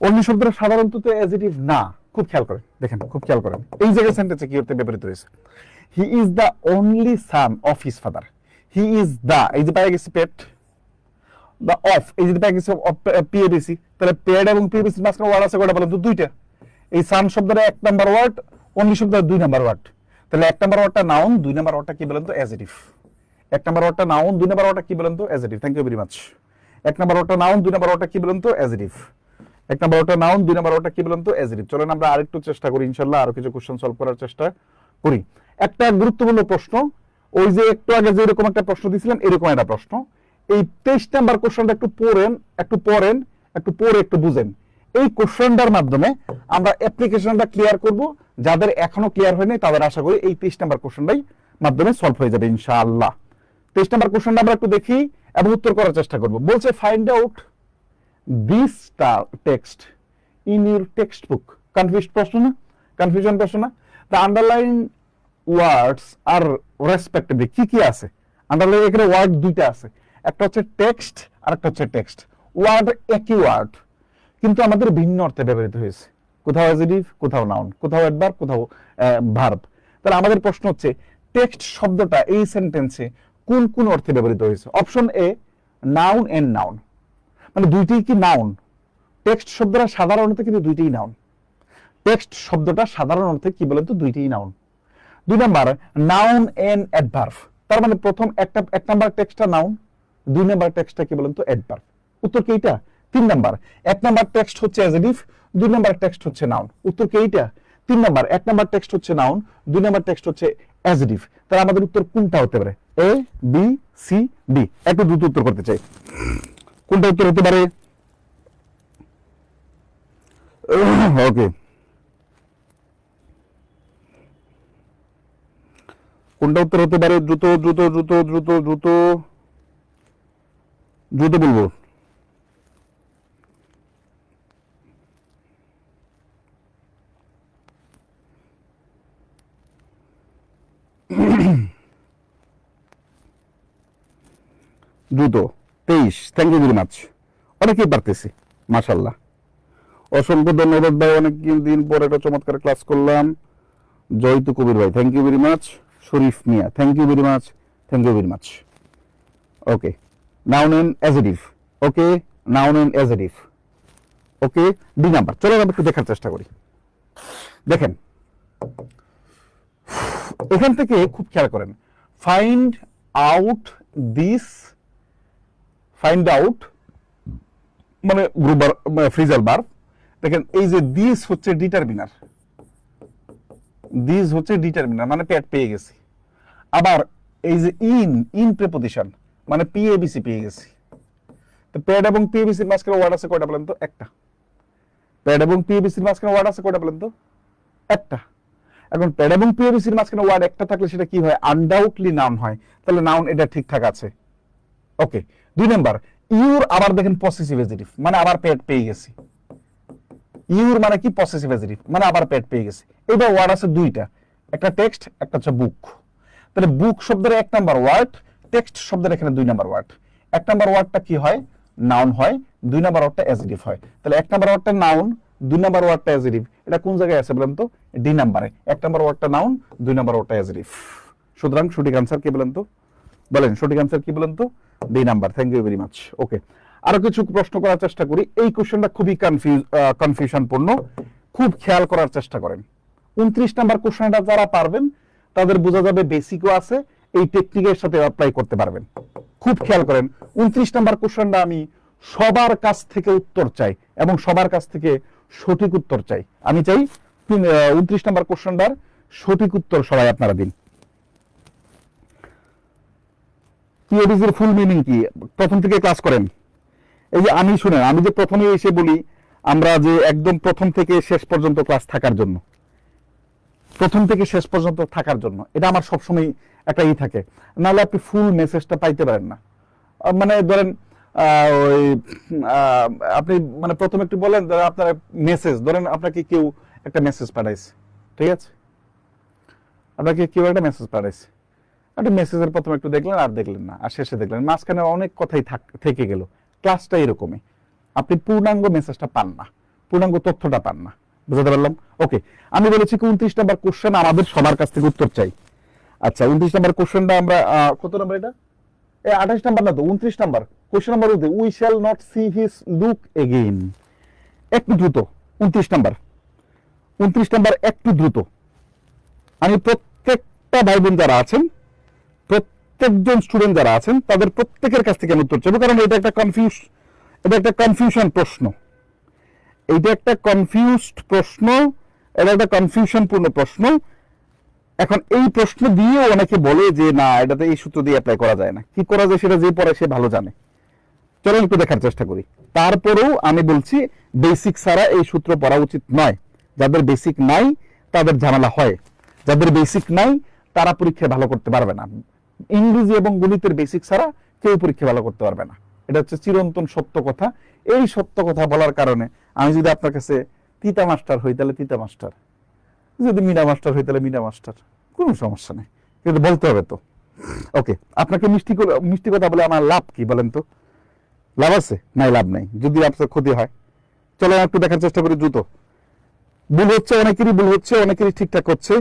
অনলি শব্দটা সাধারণত অ্যাডজেক্টিভ না। খুব খেয়াল করেন, দেখেন খুব খেয়াল করেন, এই জায়গায় সেন্টেন্সে কি অর্থে ব্যবহৃত হয়েছে? হি is the only son of his father. He is the, এই যে পায়ে গেছে পেট, দ্য অফ, এই যে পায়ে গেছে পিএবিসি, তাহলে পেড এবং পিএবিসি মাঝখানে ওয়ার্ড আছে কয়টা বলেন তো? 2টা। এই সান শব্দটা 1 নাম্বার ওয়ার্ড, অনলি শব্দটা 2 নাম্বার ওয়ার্ড। তাহলে 1 নাম্বার ওয়ার্ডটা নাউন, 2 নাম্বার ওয়ার্ডটা কি বলেন তো? অ্যাডজেক্টিভ। 1 নাম্বার ওয়ার্ডটা নাউন, 2 নাম্বার ওয়ার্ডটা কি বলেন তো? Adjective. Thank you very much. 1 number ওয়ার্ডটা নাউন, 2 নাম্বার ওয়ার্ডটা কি বলেন তো? অ্যাডজেক্টিভ। 1 নাম্বার ওয়ার্ডটা নাউন, 2 নাম্বার ওয়ার্ডটা কি বলেন তো? অ্যাডজেক্টিভ। চলেন আমরা আরেকটু চেষ্টা করি ইনশাআল্লাহ, আরো কিছু কোশ্চেন সলভ করার চেষ্টা করি। একটা গুরুত্বপূর্ণ প্রশ্ন, ওই যে একটু আগে যে এরকম একটা প্রশ্ন দিয়েছিলাম, এরকম একটা প্রশ্ন। এই 23 নাম্বার কোশ্চেনটা একটু পড়েন, একটু পড়েন, একটু পড়ে একটু বুঝেন। এই কোশ্চেনটার মাধ্যমে আমরা অ্যাপ্লিকেশনটা ক্লিয়ার করব। যাদের এখনো ক্লিয়ার হয়নি তাদের আশা করি এই 23 নাম্বার কোশ্চেনটাই মাধ্যমে সলভ হয়ে যাবে ইনশাআল্লাহ। 23 নাম্বার কোশ্চেনটা আমরা একটু দেখি এবং উত্তর করার চেষ্টা করব। বলছে find out this text in your text book. Confuse প্রশ্ন না? কনফিউশন প্রশ্ন না? The underline words are respectively কি কি আছে? আন্ডারলাইন এখানে ওয়ার্ড 2টা আছে, একটা হচ্ছে টেক্সট আর একটা হচ্ছে টেক্সট। ওয়ার্ড একই ওয়ার্ড, কিন্তু আমাদের ভিন্ন অর্থে ব্যবহৃত হয়েছে। কোথাও অ্যাডজেক্টিভ, কোথাও নাউন, কোথাও অ্যাডভার্ব, কোথাও ভার্ব। তাহলে আমাদের প্রশ্ন হচ্ছে টেক্সট শব্দটা এই সেন্টেন্সে কোন কোন অর্থে ব্যবহৃত হয়েছে? Option A, noun and noun, মানে দুইটাই কি নাউন? টেক্সট শব্দটা সাধারণ অর্থে কিন্তু দুইটাই নাউন। টেক্সট শব্দটা সাধারণ অর্থে কি বলেন তো? দুইটাই noun. 2 number, noun and adverb, তার মানে প্রথম 1 নাম্বার টেক্সটটা নাউন, 2 নাম্বার টেক্সটটা কি বলেন তো? অ্যাডভার্ব। উত্তর কি এইটা? 3 নাম্বার, 1 নাম্বার টেক্সট হচ্ছে অ্যাডজেক্টিভ, 2 নাম্বার টেক্সট হচ্ছে নাউন। উত্তর কি এইটা? 3 নাম্বার, 1 নাম্বার টেক্সট হচ্ছে নাউন, 2 নাম্বার টেক্সট হচ্ছে অ্যাডজেক্টিভ। তাহলে আমাদের উত্তর কোনটা হতে পারে? এ, বি, সি, ডি। একটু দ্রুত উত্তর করতে চাই, কোনটা উত্তর হতে পারে? ওকে, কোনটা উত্তর হতে পারে? দ্রুত দ্রুত দ্রুত দ্রুত দ্রুত দ্রুত বলবো। দ্রুত 23। Thank you very much. অনেকেই পারতেছি, মাশাল্লাহ, অসংখ্য ধন্যবাদ ভাই। অনেক দিন পর একটা চমৎকার ক্লাস করলাম। জয়তু কবির ভাই, thank you very much. Sharif Mia, thank you very much, thank you very much. Okay, noun and adjective. Okay, noun and adjective. Okay, D number. চলো আমরা একটু দেখার চেষ্টা করি। দেখেন, এখান থেকে খুব খেয়াল করেন, find out this, find out মানে গ্রুপ ফ্রিজাল ভার্ব। দেখেন এই যে দিস হচ্ছে ডিটারমিনার, দিস হচ্ছে ডিটারমিনার মানে প্যাড পেয়ে গেছি। আবার এই যে ইন প্রিপোজিশন মানে পিএবিসি পেয়ে গেছি। তো প্যাড এবং পিএবিসির মাঝখানে ওয়ার্ড আছে কয়টা বলেন তো? একটা। প্যাড এবং পিএবিসির মাঝখানে ওয়ার্ড আছে কয়টা বলেন তো? একটা। এখন প্যাড এবং পিএবিসির মাঝখানে ওয়ার্ড একটা থাকলে সেটা কি হয়? আনডাউটলি নাউন হয়। তাহলে নাউন এটা ঠিকঠাক আছে। ওকে, 2 নাম্বার, ইউর আবার দেখেন পসেসিভ অ্যাডজেক্টিভ মানে আবার প্যাড পেয়ে গেছি। ইউর মানে কি? পসেসিভ অ্যাডজেক্টিভ মানে আবার প্যাড পেয়ে গেছি। এবার ওয়ার্ড আছে দুইটা, একটা টেক্সট, একটা হচ্ছে বুক। তাহলে বুক শব্দের 1 নাম্বার ওয়ার্ড, টেক্সট শব্দের এখানে 2 নাম্বার ওয়ার্ড। 1 নাম্বার ওয়ার্ডটা কি হয়? নাউন হয়। 2 নাম্বার ওয়ার্ডটা অ্যাডজেক্টিভ হয়। তাহলে 1 নাম্বার ওয়ার্ডটা নাউন, 2 নাম্বার ওয়ার্ডটা অ্যাডজেক্টিভ। এটা কোন জায়গায় আছে বলেন তো? ডি নাম্বারে। 1 নাম্বার ওয়ার্ডটা নাউন, 2 নাম্বার ওয়ার্ডটা অ্যাডজেক্টিভ। সুতরাং সঠিক আনসার কি বলেন তো? বলেন সঠিক আনসার কি বলেন তো? D number. Thank you very much. Okay, আরো কিছু প্রশ্ন করার চেষ্টা করি। এই কোশ্চেনটা খুবই কনফিউশনপূর্ণ, খুব খেয়াল করার চেষ্টা করেন। 29 নাম্বার কোশ্চেনটা যারা পারবেন তাদের বোঝা যাবে বেসিকও আছে, এই টেকনিকের সাথে অ্যাপ্লাই করতে পারবেন। খুব খেয়াল করেন, 29 নাম্বার কোশ্চেনটা আমি সবার কাছ থেকে উত্তর চাই এবং সবার কাছ থেকে সঠিক উত্তর চাই। আমি চাই 29 নাম্বার কোশ্চেনটার সঠিক উত্তর সবাই আপনারা দিন। পিএডিসির ফুল মিনিং কি? প্রথম থেকে ক্লাস করেন। এই যে আমি শুনেন, আমি যে প্রথমে এসে বলি আমরা যে একদম প্রথম থেকে শেষ পর্যন্ত ক্লাস থাকার জন্য, প্রথম থেকে শেষ পর্যন্ত থাকার জন্য, এটা আমার সবসময় একটা থাকে, নাহলে আপনি ফুল মেসেজটা পাইতে পারেন না। মানে ধরেন ওই আপনি মানে প্রথমে একটু বলেন আপনার মেসেজ, ধরেন আপনাকে কেউ একটা মেসেজ পাঠাইছে, ঠিক আছে? আপনাকে কেউ একটা মেসেজ পাঠাইছে, একটা মেসেজের প্রথমে একটু দেখলেন আর দেখলেন না, আর শেষে দেখলেন, মাঝখানে অনেক কথাই থেকে গেল। ক্লাসটা এরকমই, আপনি পূর্ণাঙ্গ মেসেজটা পান না, পূর্ণাঙ্গ তথ্যটা পান না। বুঝতে পারলাম? ওকে, আমি বলেছি কি 29 নাম্বার কোশ্চেন আমাদের সবার কাছ থেকে উত্তর চাই। আচ্ছা, 29 নাম্বার কোশ্চেনটা আমরা কত নাম্বার? এটা 28 নাম্বার না তো, 29 নাম্বার কোশ্চেন নাম্বার বলতে we shall not see his look again. একটু দ্রুত 29 নাম্বার, 29 নাম্বার একটু দ্রুত। আমি প্রত্যেকটা ভাই বোন যারা আছেন, প্রত্যেকজন স্টুডেন্ট যারা আছেন তাদের প্রত্যেকের কাছ থেকে আমি উত্তর চাইবো, কারণ এটা একটা কনফিউশন প্রশ্ন, এইটা একটা কনফিউজড প্রশ্ন, এটা একটা কনফিউশনপূর্ণ প্রশ্ন। এখন এই প্রশ্ন দিয়ে অনেকে বলে যে না, এটাতে এই সূত্র দিয়ে অ্যাপ্লাই করা যায় না। কি করা যায় সেটা যে পড়ে সে ভালো জানে। চলো একটু দেখার চেষ্টা করি। তারপরেও আমি বলছি বেসিক ছাড়া এই সূত্র পড়া উচিত নয়। যাদের বেসিক নাই তাদের ঝামেলা হয়, যাদের বেসিক নাই তারা পরীক্ষায় ভালো করতে পারবে না। ইংরেজি এবং গণিতের বেসিক ছাড়া কেউ পরীক্ষা ভালো করতে পারবে না। এটা হচ্ছে চিরন্তন সত্য কথা। এই সত্য কথা বলার কারণে আমি যদি আপনার কাছে তিতা মাস্টার হই তাহলে তিতা মাস্টার, যদি মিনা মাস্টার হই তাহলে মিনা মাস্টার, কোনো সমস্যা নেই, কিন্তু বলতে হবে তো। ওকে, আপনাকে মিষ্টি কথা বলে আমার লাভ কি বলেন তো? লাভ আছে? নাই, লাভ নাই, যদি আপনার ক্ষতি হয়। চলো একটু দেখার চেষ্টা করি দ্রুত। ভুল হচ্ছে, অনেকেরই ভুল হচ্ছে, অনেকেরই ঠিকঠাক হচ্ছে।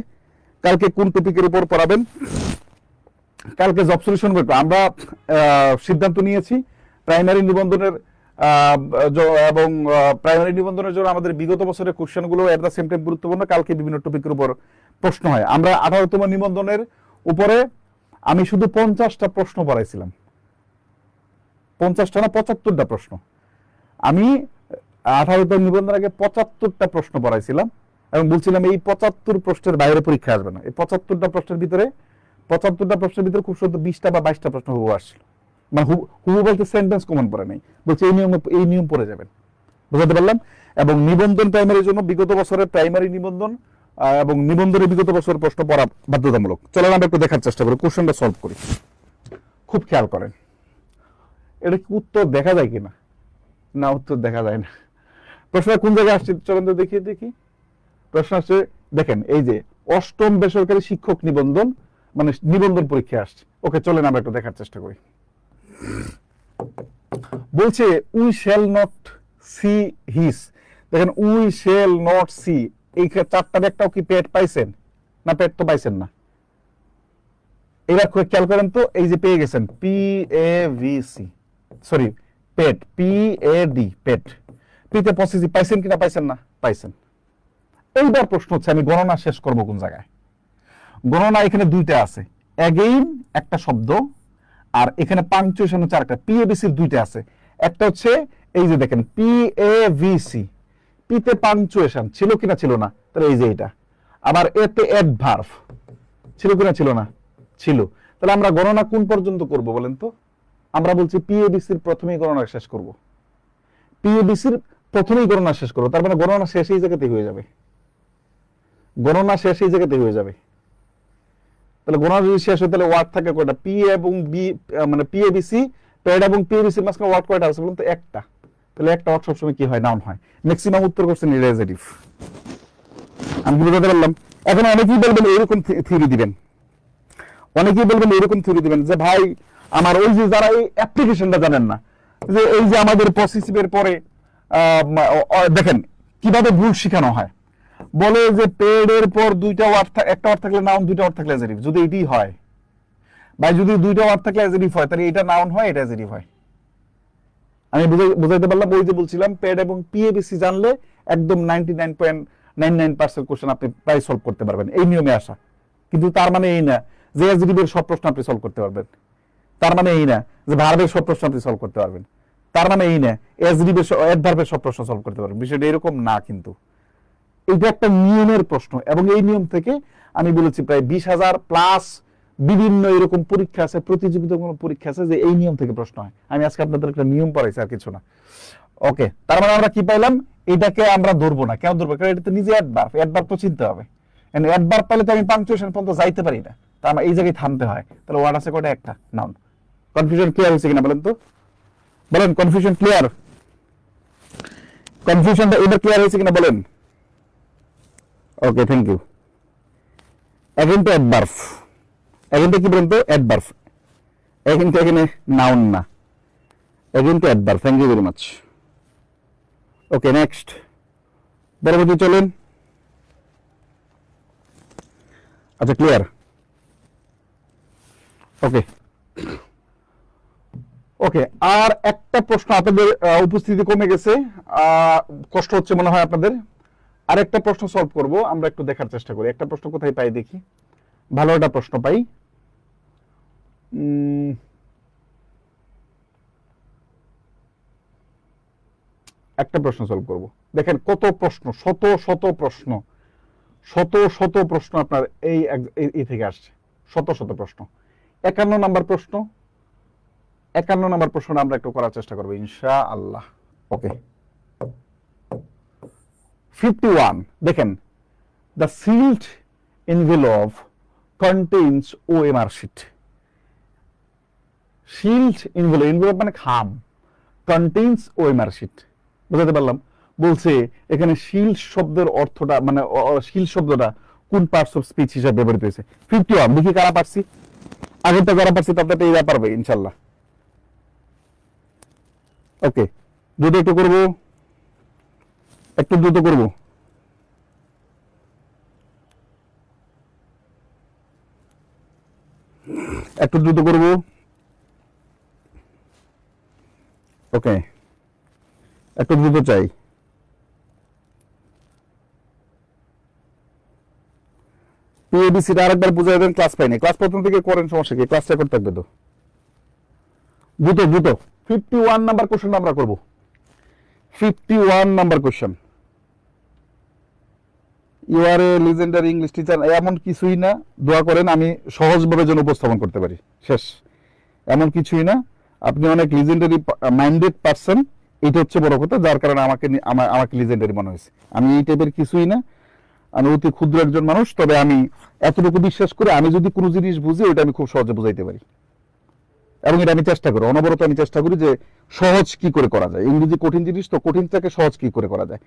কালকে কোন টপিকের উপর পড়াবেন? কালকে জব সলিউশন করবো আমরা। সিদ্ধান্ত নিয়েছি প্রাইমারি নিবন্ধনের এবং প্রাইমারি নিবন্ধনের জন্য আমাদের বিগত বছরের কোশ্চেনগুলো এট দ্য সেম টাইম গুরুত্বপূর্ণ। কালকে বিভিন্ন টপিকের উপর প্রশ্ন হয়। আমরা 18তম নিবন্ধনের উপরে আমি শুধু 50টা প্রশ্ন পড়াইছিলাম, 50টা না 75টা প্রশ্ন। আমি 18তম নিবন্ধনের আগে 75টা প্রশ্ন পড়াইছিলাম এবং বলছিলাম এই 75 প্রশ্নের বাইরে পরীক্ষা আসবে না। এই 75টা প্রশ্নের ভিতরে খুব সুন্দর 20টা বা 22টা প্রশ্ন হুবহু আসছিল। মানে হুবহু বলতে সেন্টেন্স কমন পড়ে নাই, বলছে এই নিয়ম পড়ে যাবেন। বুঝতে পারলাম? এবং নিবন্ধন প্রাইমারির জন্য বিগত বছরের প্রাইমারি নিবন্ধন এবং নিবন্ধনের বিগত বছরের প্রশ্ন পড়া বাধ্যতামূলক। চলেন আমরা একটু দেখার চেষ্টা করি, কোশ্চেনটা সলভ করি। খুব খেয়াল করেন, এটা কি উত্তর দেখা যায় কিনা? না, উত্তর দেখা যায় না। প্রশ্ন কোন জায়গায় আসছে চলেন তো দেখি। প্রশ্ন আসছে, দেখেন এই যে অষ্টম বেসরকারি শিক্ষক নিবন্ধন, মানে নিবন্ধন পরীক্ষা আসছে। ওকে, চলেন আমরা একটু দেখার চেষ্টা করি। বলছে উই শ্যাল নট সি হিস। দেখেন উই শ্যাল নট সি, এই চারটার একটাও কি পেট পাইছেন? না, পেট তো পাইছেন না। এবার খেয়াল করেন তো, এই যে পেয়ে গেছেন PAVC, সরি পেট, PAD পেট, পিতে পসেসিভ পাইছেন কিনা? পাইছেন না? পাইছেন। এইবার প্রশ্ন হচ্ছে আমি গণনা শেষ করব কোন জায়গায়? গণনা এখানে দুইটা আছে, অ্যাগেইন একটা শব্দ, আর এখানে পাংচুয়েশন হচ্ছে আরেকটা। PABC দুইটা আছে, একটা হচ্ছে এই যে দেখেন PAVC, পিতে পাংচুয়েশন ছিল কিনা? ছিল না। তাহলে এই যে এটা, আবার এতে অ্যাডভার্ব ছিল কিনা? ছিল না, ছিল। তাহলে আমরা গণনা কোন পর্যন্ত করব বলেন তো? আমরা বলছি PABCর প্রথমেই গণনা শেষ করব, PABCর প্রথমেই গণনা শেষ করব। তার মানে গণনা শেষ এই জায়গাতেই হয়ে যাবে, গণনা শেষ এই জায়গাতেই হয়ে যাবে। তাহলে গণনা যদি শেষ হয় তাহলে ওয়ার্ড থাকে কয়টা? P এবং B, মানে PABC, পেড এবং PABC এর মাঝখানে ওয়ার্ড কয়টা আছে বলুন তো? একটা। তাহলে একটা ওয়ার্ড সবসময় কি হয়? নাউন হয়। ম্যাক্সিমাম উত্তর করছেন রিলেটিভ। আমি কি বুঝাতে পারলাম? এখন অনেকেই বলবেন এরকম থিওরি দিবেন, অনেকেই বলবেন এরকম থিওরি দিবেন যে ভাই আমার ওই যে যারা এই অ্যাপ্লিকেশনটা জানেন না, যে এই যে আমাদের পসেসিভের পরে দেখেন কিভাবে ভুল শেখানো হয়। বলে যে পেড এর পর দুইটা ওয়ার্ড, একটা ওয়ার্ড থাকলে নাউন, দুইটা ওয়ার্ড থাকলে অ্যাডজেক্টিভ। যদি এটি হয় ভাই, যদি দুইটা ওয়ার্ড থাকলে অ্যাডজেক্টিভ হয়, তাহলে এটা নাউন হয়, এটা অ্যাডজেক্টিভ হয়। আমি বুঝাইতে পারলাম? ওই যে বলছিলাম পেড এবং PABC জানলে একদম 99.99% কোশ্চেন আপনি প্রায় সলভ করতে পারবেন, এই নিয়মে আসা। কিন্তু তার মানে এই না যে অ্যাডজেক্টিভের সব প্রশ্ন আপনি সলভ করতে পারবেন, তার মানে এই না যে ভার্বের সব প্রশ্ন আপনি সলভ করতে পারবেন, তার মানে এই না অ্যাডভার্বের সব প্রশ্ন সলভ করতে পারবেন। বিষয়টা এরকম না, কিন্তু এটা একটা নিয়মের প্রশ্ন, এবং এই নিয়ম থেকে আমি বলেছি প্রায় 20,000 প্লাস বিভিন্ন এরকম পরীক্ষা আছে, প্রতিযোগিতামূলক পরীক্ষা আছে, যে এই নিয়ম থেকে প্রশ্ন হয়। আমি আজকে আপনাদের একটা নিয়ম পড়াইছি, আর কিছু না। ওকে, তার মানে আমরা কি পাইলাম? এটাকে আমরা ধরবো না। কেন ধরবো? কারণ এটা তো নিজে অ্যাডভার্ব তো চিনতে হবে। অ্যাডভার্ব পাইলে তো আমি পাংচুয়েশন পর্যন্ত যাইতে পারি না, তা আমার এই জায়গায় থামতে হয়। তাহলে ওয়ার্ড আছে কয়টা? একটা, নাউন। কনফিউশন ক্লিয়ার হয়েছে কিনা বলেন তো? বলেন, কনফিউশন ক্লিয়ার? কনফিউশনটা এবার ক্লিয়ার হয়েছে কিনা বলেন? ওকে, থ্যাংক ইউ। এগেইন তো অ্যাডভার্ব, এগেইনটা কি বলেন তো? অ্যাডভার্ব। এগেইনটা এখানে নাউন না, এগেইন তো adverb. Thank you very much. Okay, next, পরবর্তী চলেন। আচ্ছা, ক্লিয়ার? ওকে ওকে, আর একটা প্রশ্ন, আপনাদের উপস্থিতি কমে গেছে, কষ্ট হচ্ছে মনে হয় আপনাদের। আর একটা প্রশ্ন সলভ করব, আমরা একটু দেখার চেষ্টা করি। একটা প্রশ্ন কোথায় পাই দেখি, ভালো একটা প্রশ্ন পাই। একটা প্রশ্ন সলভ করব। দেখেন কত প্রশ্ন, শত শত প্রশ্ন, শত শত প্রশ্ন আপনার এই থেকে আসছে, শত শত প্রশ্ন। 51 নাম্বার প্রশ্ন, 51 নাম্বার প্রশ্নটা আমরা একটু করার চেষ্টা করবো ইনশাআল্লাহ। ওকে, 51 দেখেন, the sealed envelope contains OMR sheet. sealed envelope মানে খাম, contains OMR sheet, বুঝাতে পারলাম? বলছে এখানে শিল্ড শব্দের অর্থটা, মানে শিল্ড শব্দটা কোন পার্টস অফ স্পিচ হিসেবে ব্যবহৃত হয়েছে। 51 দেখি কারা পারছি, আগেরটা কারা পারছি, তারপরে এরা পারবে ইনশাল্লাহ। ওকে, দ্রুত একটু করবো, একটু দ্রুত করবো। একটু দ্রুত করবো। ওকে, একটু দ্রুত চাই। PABC আরেকবার বুঝাই দেন, ক্লাস পাইনি। ক্লাস প্রথম থেকে করেন, সমস্যা কি? ক্লাস রেকর্ড থাকবে তো। দ্রুত দ্রুত 51 নাম্বার কোশ্চেন আমরা করব। 51 number question. You are a legendary English teacher, এমন কিছুই না। দোয়া করেন আমি সহজভাবে যেন উপস্থাপন করতে পারি, শেষ। এমন কিছুই না, আপনি অনেক লিজেন্ডারি মাইন্ডেড পারসন, এটা হচ্ছে বড় কথা, যার কারণে আমাকে লিজেন্ডারি মনে হয়েছে। আমি এই টাইপের কিছুই না। আমি অতি ক্ষুদ্র একজন মানুষ, তবে আমি এতটুকু বিশ্বাস করি আমি যদি কোনো জিনিস বুঝি ওইটা আমি খুব সহজে বুঝাইতে পারি, এবং এটা আমি চেষ্টা করি, অনবরত আমি চেষ্টা করি যে সহজ কি করে করা যায়। ইংরেজি কঠিন জিনিস, তো কঠিন থেকে সহজ কি করে করা যায়।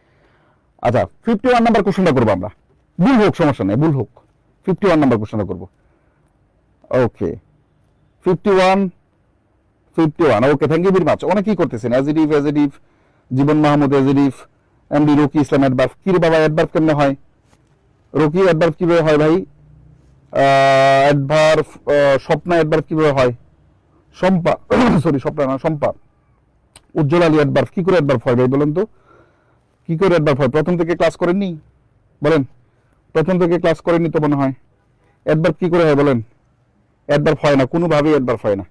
আচ্ছা, 51 নাম্বার কোশ্চেনটা করবো আমরা, ভুল হোক সমস্যা নেই, ভুল হোক, 51 নাম্বার কোশ্চেনটা করবো। ওকে, 51 ওকে, থ্যাংক ইউ ভেরি মাচ। অনেকেই করতেছেন অ্যাজিটিভ, জীবন মাহমুদ অ্যাজিটিভ, এমডি রকি ইসলাম অ্যাডভার্ব। কি রে বাবা, অ্যাডভার্ব কেমনে হয়? রকি অ্যাডভার্ব কিভাবে হয় ভাই? অ্যাডভার্ব স্বপ্না অ্যাডভার্ব কিভাবে হয়? শম্পা সরি স্বপ্না না, শম্পা। উজ্জ্বল আলী অ্যাডভার্ব কি করে অ্যাডভার্ব হয় ভাই বলেন তো, কি করে অ্যাডভার্ব হয়? প্রথম থেকে ক্লাস করেননি? বলেন, প্রথম থেকে ক্লাস করেননি তো মনে হয়। অ্যাডভার্ব কি করে হয় বলেন? অ্যাডভার্ব হয় না, কোনোভাবেই অ্যাডভার্ব হয় না,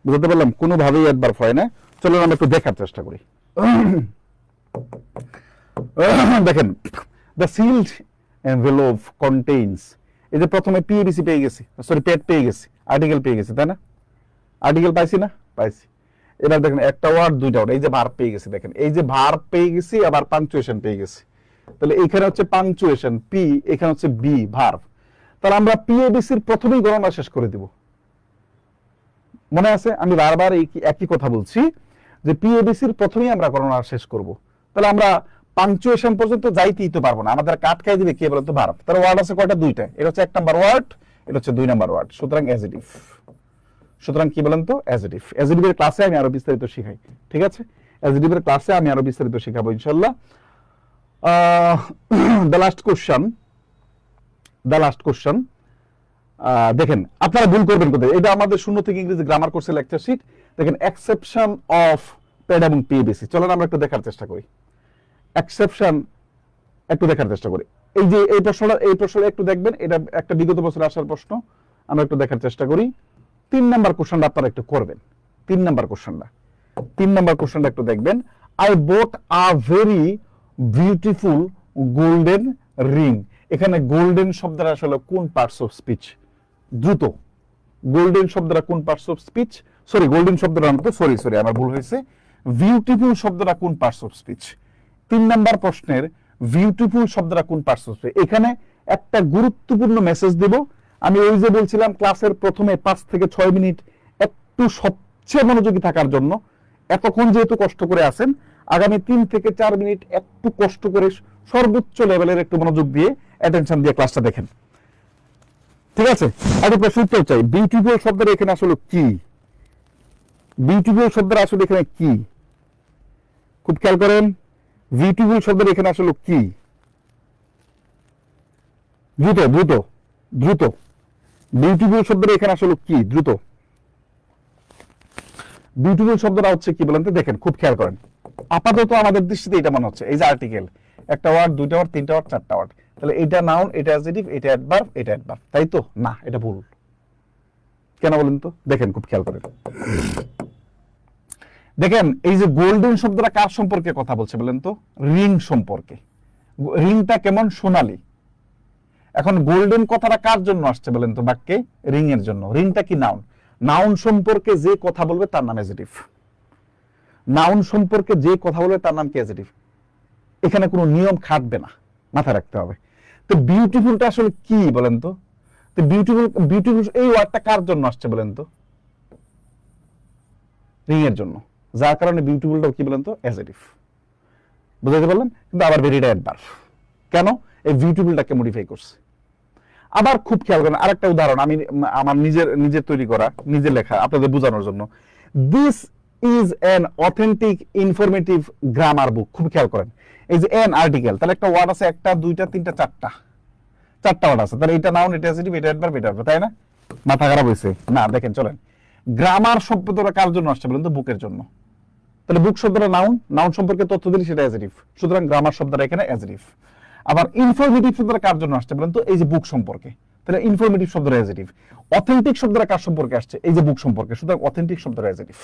বুঝতে পারলাম, কোনোভাবেই অ্যাডভার্ব হয় না। চলুন আমরা একটু দেখার চেষ্টা করি। দেখেন, দ্য সিল্ড এনভেলপ কন্টেইনস, এই যে প্রথমে পিএবিসি পেয়ে গেছি, সরি পেট পেয়ে গেছি, আর্টিকেল পেয়ে গেছি, তাই না? আর্টিকেল পাইছি না? পাইছি। এবার দেখেন একটা ওয়ার্ড দুইটা ওয়ার্ড, এই যে ভার্ব পেয়ে গেছি, দেখেন এই যে ভার্ব পেয়ে গেছি, আবার পাংচুয়েশন পেয়ে গেছি। তাহলে এখানে হচ্ছে পাংচুয়েশন পি, এখানে হচ্ছে বি ভার্ব। তাহলে আমরা পিএবিসির প্রথমেই গণনা শেষ করে দিব। মনে আছে আমি বারবার একই কথা বলছি যে পিএবিসির প্রথমেই আমরা গণনা শেষ করব। তাহলে আমরা পাংচুয়েশন পর্যন্ত যাইতেই তো পারবো না, আমাদের কাট খাই দিবে কে বলতো? ভার্ব। তার ওয়ার্ড আছে কয়টা? দুইটা। এটা হচ্ছে 1 নাম্বার ওয়ার্ড, এটা হচ্ছে 2 নাম্বার ওয়ার্ড। সুতরাং অ্যাজিটিভ। সুতরাং কি বলেন তো? অ্যাজিটিভ। অ্যাজিটিভের ক্লাসে আমি আরো বিস্তারিত শিখাই, ঠিক আছে? অ্যাজিটিভের ক্লাসে আমি আরো বিস্তারিত শিখাবো ইনশাআল্লাহ। দ্য লাস্ট কোশ্চেন, দেখেন আপনারা ভুল করবেন কোথায়। এটা আমাদের শূন্য থেকে ইংরেজি গ্রামার কোর্সের লেকচার শিট। দেখেন এক্সেপশন অফ পেড এবং পিএবিসি। চলেন আমরা একটু দেখার চেষ্টা করি, এক্সেপশন একটু দেখার চেষ্টা করি। এই যে এই প্রশ্নটা একটু দেখবেন, এটা একটা বিগত বছরে আসার প্রশ্ন, আমরা একটু দেখার চেষ্টা করি। 3 নাম্বার কোশ্চেনটা আপনারা একটু করবেন, 3 নাম্বার কোশ্চেনটা একটু দেখবেন। I boat a very beautiful golden ring. এখানে গোল্ডেন শব্দটা আসলে কোন পার্টস অফ স্পিচ? দ্রুত, গোল্ডেন শব্দটা কোন parts of speech? Sorry, golden শব্দটা না তো, সরি আমার ভুল হয়েছে। বিউটিফুল শব্দটা কোন পার্টস অফ স্পিচ? 3 নাম্বার প্রশ্নের বিউটিফুল শব্দটা কোন পার্টস অফ স্পিচ? এখানে একটা গুরুত্বপূর্ণ মেসেজ দেব। আমি ওই যে বলছিলাম ক্লাসের প্রথমে 5 থেকে 6 মিনিট একটু সবচেয়ে মনোযোগী থাকার জন্য, এতক্ষণ যেহেতু কষ্ট করে আছেন, আগামী 3 থেকে 4 মিনিট একটু কষ্ট করে সর্বোচ্চ লেভেলের একটু মনোযোগ দিয়ে অ্যাটেনশন দিয়ে ক্লাসটা দেখেন, ঠিক আছে? আগে প্রশ্ন উত্তর চাই। বিউটিফুল শব্দের এখানে আসলে কি? বিউটিফুল শব্দের আসলে এখানে কি? খুব খেয়াল করেন, বিউটিফুল শব্দের এখানে আসলে কি? দ্রুত দ্রুত দ্রুত, বিউটিফুল শব্দের এখানে আসলে কি? দ্রুত, বিউটিফুল শব্দটা হচ্ছে কি বলেন তো? দেখেন খুব খেয়াল করেন, আপাতত আমাদের দৃষ্টিতে এটা মনে হচ্ছে এই যে আর্টিকেল, একটা ওয়ার্ড, দুইটা ওয়ার্ড, তিনটা ওয়ার্ড, চারটা ওয়ার্ড। তাহলে এটা নাউন, এটা অ্যাডজেক্টিভ, এটা অ্যাডভার্ব, এটা অ্যাডভার্ব, তাই তো? না, এটা ভুল। কেন বলেন তো? দেখেন খুব খেয়াল করেন, দেখেন এই যে গোল্ডেন শব্দটা কার সম্পর্কে কথা বলছে বলেন তো? রিং সম্পর্কে। রিংটা কেমন? সোনালী। এখন গোল্ডেন কথাটা কার জন্য আসছে বলেন তো বাক্যে? রিং এর জন্য। রিংটা কি নাউন? নাউন সম্পর্কে যে কথা বলবে তার নাম অ্যাডজেক্টিভ। নাউন সম্পর্কে যে কথা বলবে তার নাম কি? অ্যাডজেক্টিভ। এখানে কোনো নিয়ম খাটবে না, মাথায় রাখতে হবে। তো বিউটিফুলটা আসলে কি বলেন তো? বিউটিফুল এই ওয়ার্ডটা কার জন্য আসছে বলেন তো? রিং এর জন্য, যার কারণে বিউটিফুলটাও কি বলেন তো? অ্যাডজেক্টিভ। বুঝাতে পারলেন? কিন্তু আবার ভেরিটা অ্যাডভার্ব। কেন? এই বিউটিফুলটাকে মডিফাই করছে। আবার খুব খেয়াল করেন, আরেকটা উদাহরণ আমি আমার নিজের তৈরি করা, নিজের লেখা আপনাদের বোঝানোর জন্য। This is an authentic informative grammar book. খুব খেয়াল করেন, এই যে এন আর্টিকেল, তাহলে একটা ওয়ার্ড আছে, একটা, দুইটা, তিনটা, চারটা ওয়ার্ড আছে। তাহলে এটা নাউন, এটা অ্যাডজেক্টিভ, এটা অ্যাডভার্ব, এটা অ্যাডভার্ব, তাই না? মাথা খারাপ হয়েছে না? দেখেন চলেন, গ্রামার শব্দটা কার জন্য আসছে বলেন তো? বুকের জন্য। তাহলে বুক শব্দটা নাউন, নাউন সম্পর্কে তথ্য দিলে সেটা অ্যাডজেক্টিভ। সুতরাং গ্রামার শব্দটা এখানে অ্যাডজেক্টিভ। আবার ইনফরমেটিভ শব্দটা কার জন্য আসছে বলেন তো? এই যে বুক সম্পর্কে, তাহলে ইনফরমেটিভ শব্দটা অ্যাডজেক্টিভ। অথেন্টিক শব্দটা কার সম্পর্কে আসছে? এই যে বুক সম্পর্কে, সুতরাং অথেন্টিক শব্দটা অ্যাডজেক্টিভ।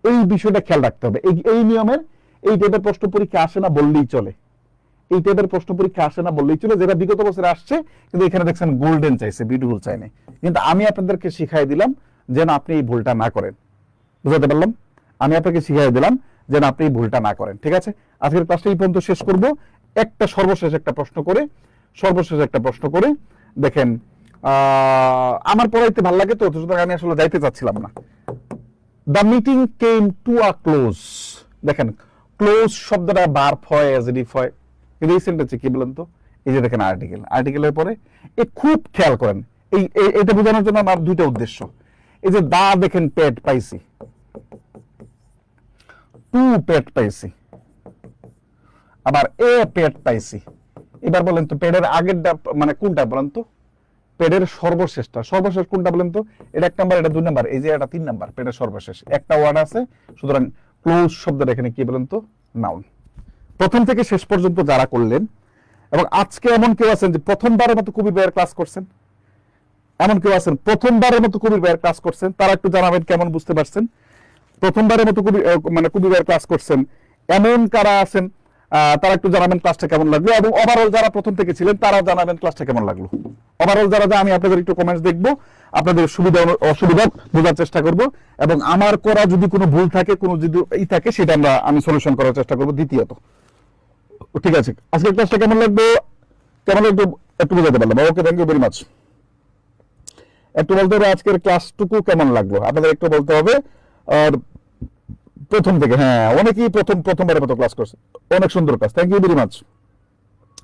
এই বিষয়টা খেয়াল রাখতে হবে। এই নিয়মের এই টাইপের প্রশ্ন পরীক্ষা আসে না বললেই চলে, এই টাইপের প্রশ্ন পরীক্ষা আসে না বললেই চলে, যেটা বিগত বছরে আসছে। কিন্তু এখানে দেখছেন গোল্ডেন চাইছে, বিউটিফুল চাইনি। কিন্তু আমি আপনাদেরকে শিখাই দিলাম যেন আপনি এই ভুলটা না করেন। বুঝাতে পারলাম? আমি আপনাকে শিখাই দিলাম যেন আপনি এই ভুলটা না করেন, ঠিক আছে? আজকের ক্লাসটা এই পর্যন্ত শেষ করব। একটা সর্বশেষ একটা প্রশ্ন করে সর্বশেষ একটা প্রশ্ন করে দেখেন। আমার পড়াইতে ভালো লাগে তো, সুতরাং আমি আসলে যাইতে চাচ্ছিলাম না। The meeting came to a close. দেখেন ক্লোজ শব্দটা ভার্ব হয়, অ্যাডজেক্টিভ হয়, কিন্তু এই সেন্টেন্সে কি বলেন তো? এই যে দেখেন আর্টিকেল, আর্টিকেলের পরে খুব খেয়াল করেন, এটা বোঝানোর জন্য আমার দুইটা উদ্দেশ্য। এই যে দা দেখেন পেট পাইছি, টু পেট পাইছি, আবার এ পেট পাইছি। এবার বলেন তো পেটের আগেরটা মানে কোনটা বলেন তো? পেটের সর্বশেষটা, সর্বশেষ কোনটা বলেন তো? এটা 1 নাম্বার, এটা 2 নাম্বার, এই যে এটা 3 নাম্বার। পেটের সর্বশেষ একটা ওয়ার্ড আছে, সুতরাং ক্লোজ শব্দটা এখানে কি বলেন তো? নাউন। প্রথম থেকে শেষ পর্যন্ত যারা করলেন, এবং আজকে এমন কেউ আছেন যে প্রথমবারের মতো কবির ভাইয়ের ক্লাস করছেন, এমন কেউ আছেন প্রথমবারের মতো কবির ভাইয়ের ক্লাস করছেন, তারা একটু জানাবেন কেমন বুঝতে পারছেন। প্রথমবারের মতো কবির ভাইয়ের ক্লাস করছেন এমন কারা আছেন, তারা একটু জানাবেন ক্লাসটা কেমন লাগলো। এবং ওভারঅল যারা প্রথম থেকে ছিলেন তারা জানাবেন ক্লাসটা কেমন লাগলো। ওভারঅল যারা, আমি আপনাদের একটু কমেন্টস দেখবো, আপনাদের সুবিধা অসুবিধা বোঝার চেষ্টা করব, এবং আমার করা যদি কোনো ভুল থাকে, কোনো যদি থাকে, সেটা আমি সলিউশন করার চেষ্টা করবো। দ্বিতীয়ত, ঠিক আছে, আজকের ক্লাসটা কেমন লাগবে একটু বোঝাতে পারলাম? ওকে, থ্যাংক ইউ ভেরি মাচ। একটু বলতে হবে আজকের ক্লাসটুকু কেমন লাগলো, আপনাদের একটু বলতে হবে। আর প্রথম থেকে, হ্যাঁ, অনেকেই প্রথমবারের মতো ক্লাস করছে, অনেক সুন্দর class, thank you very much.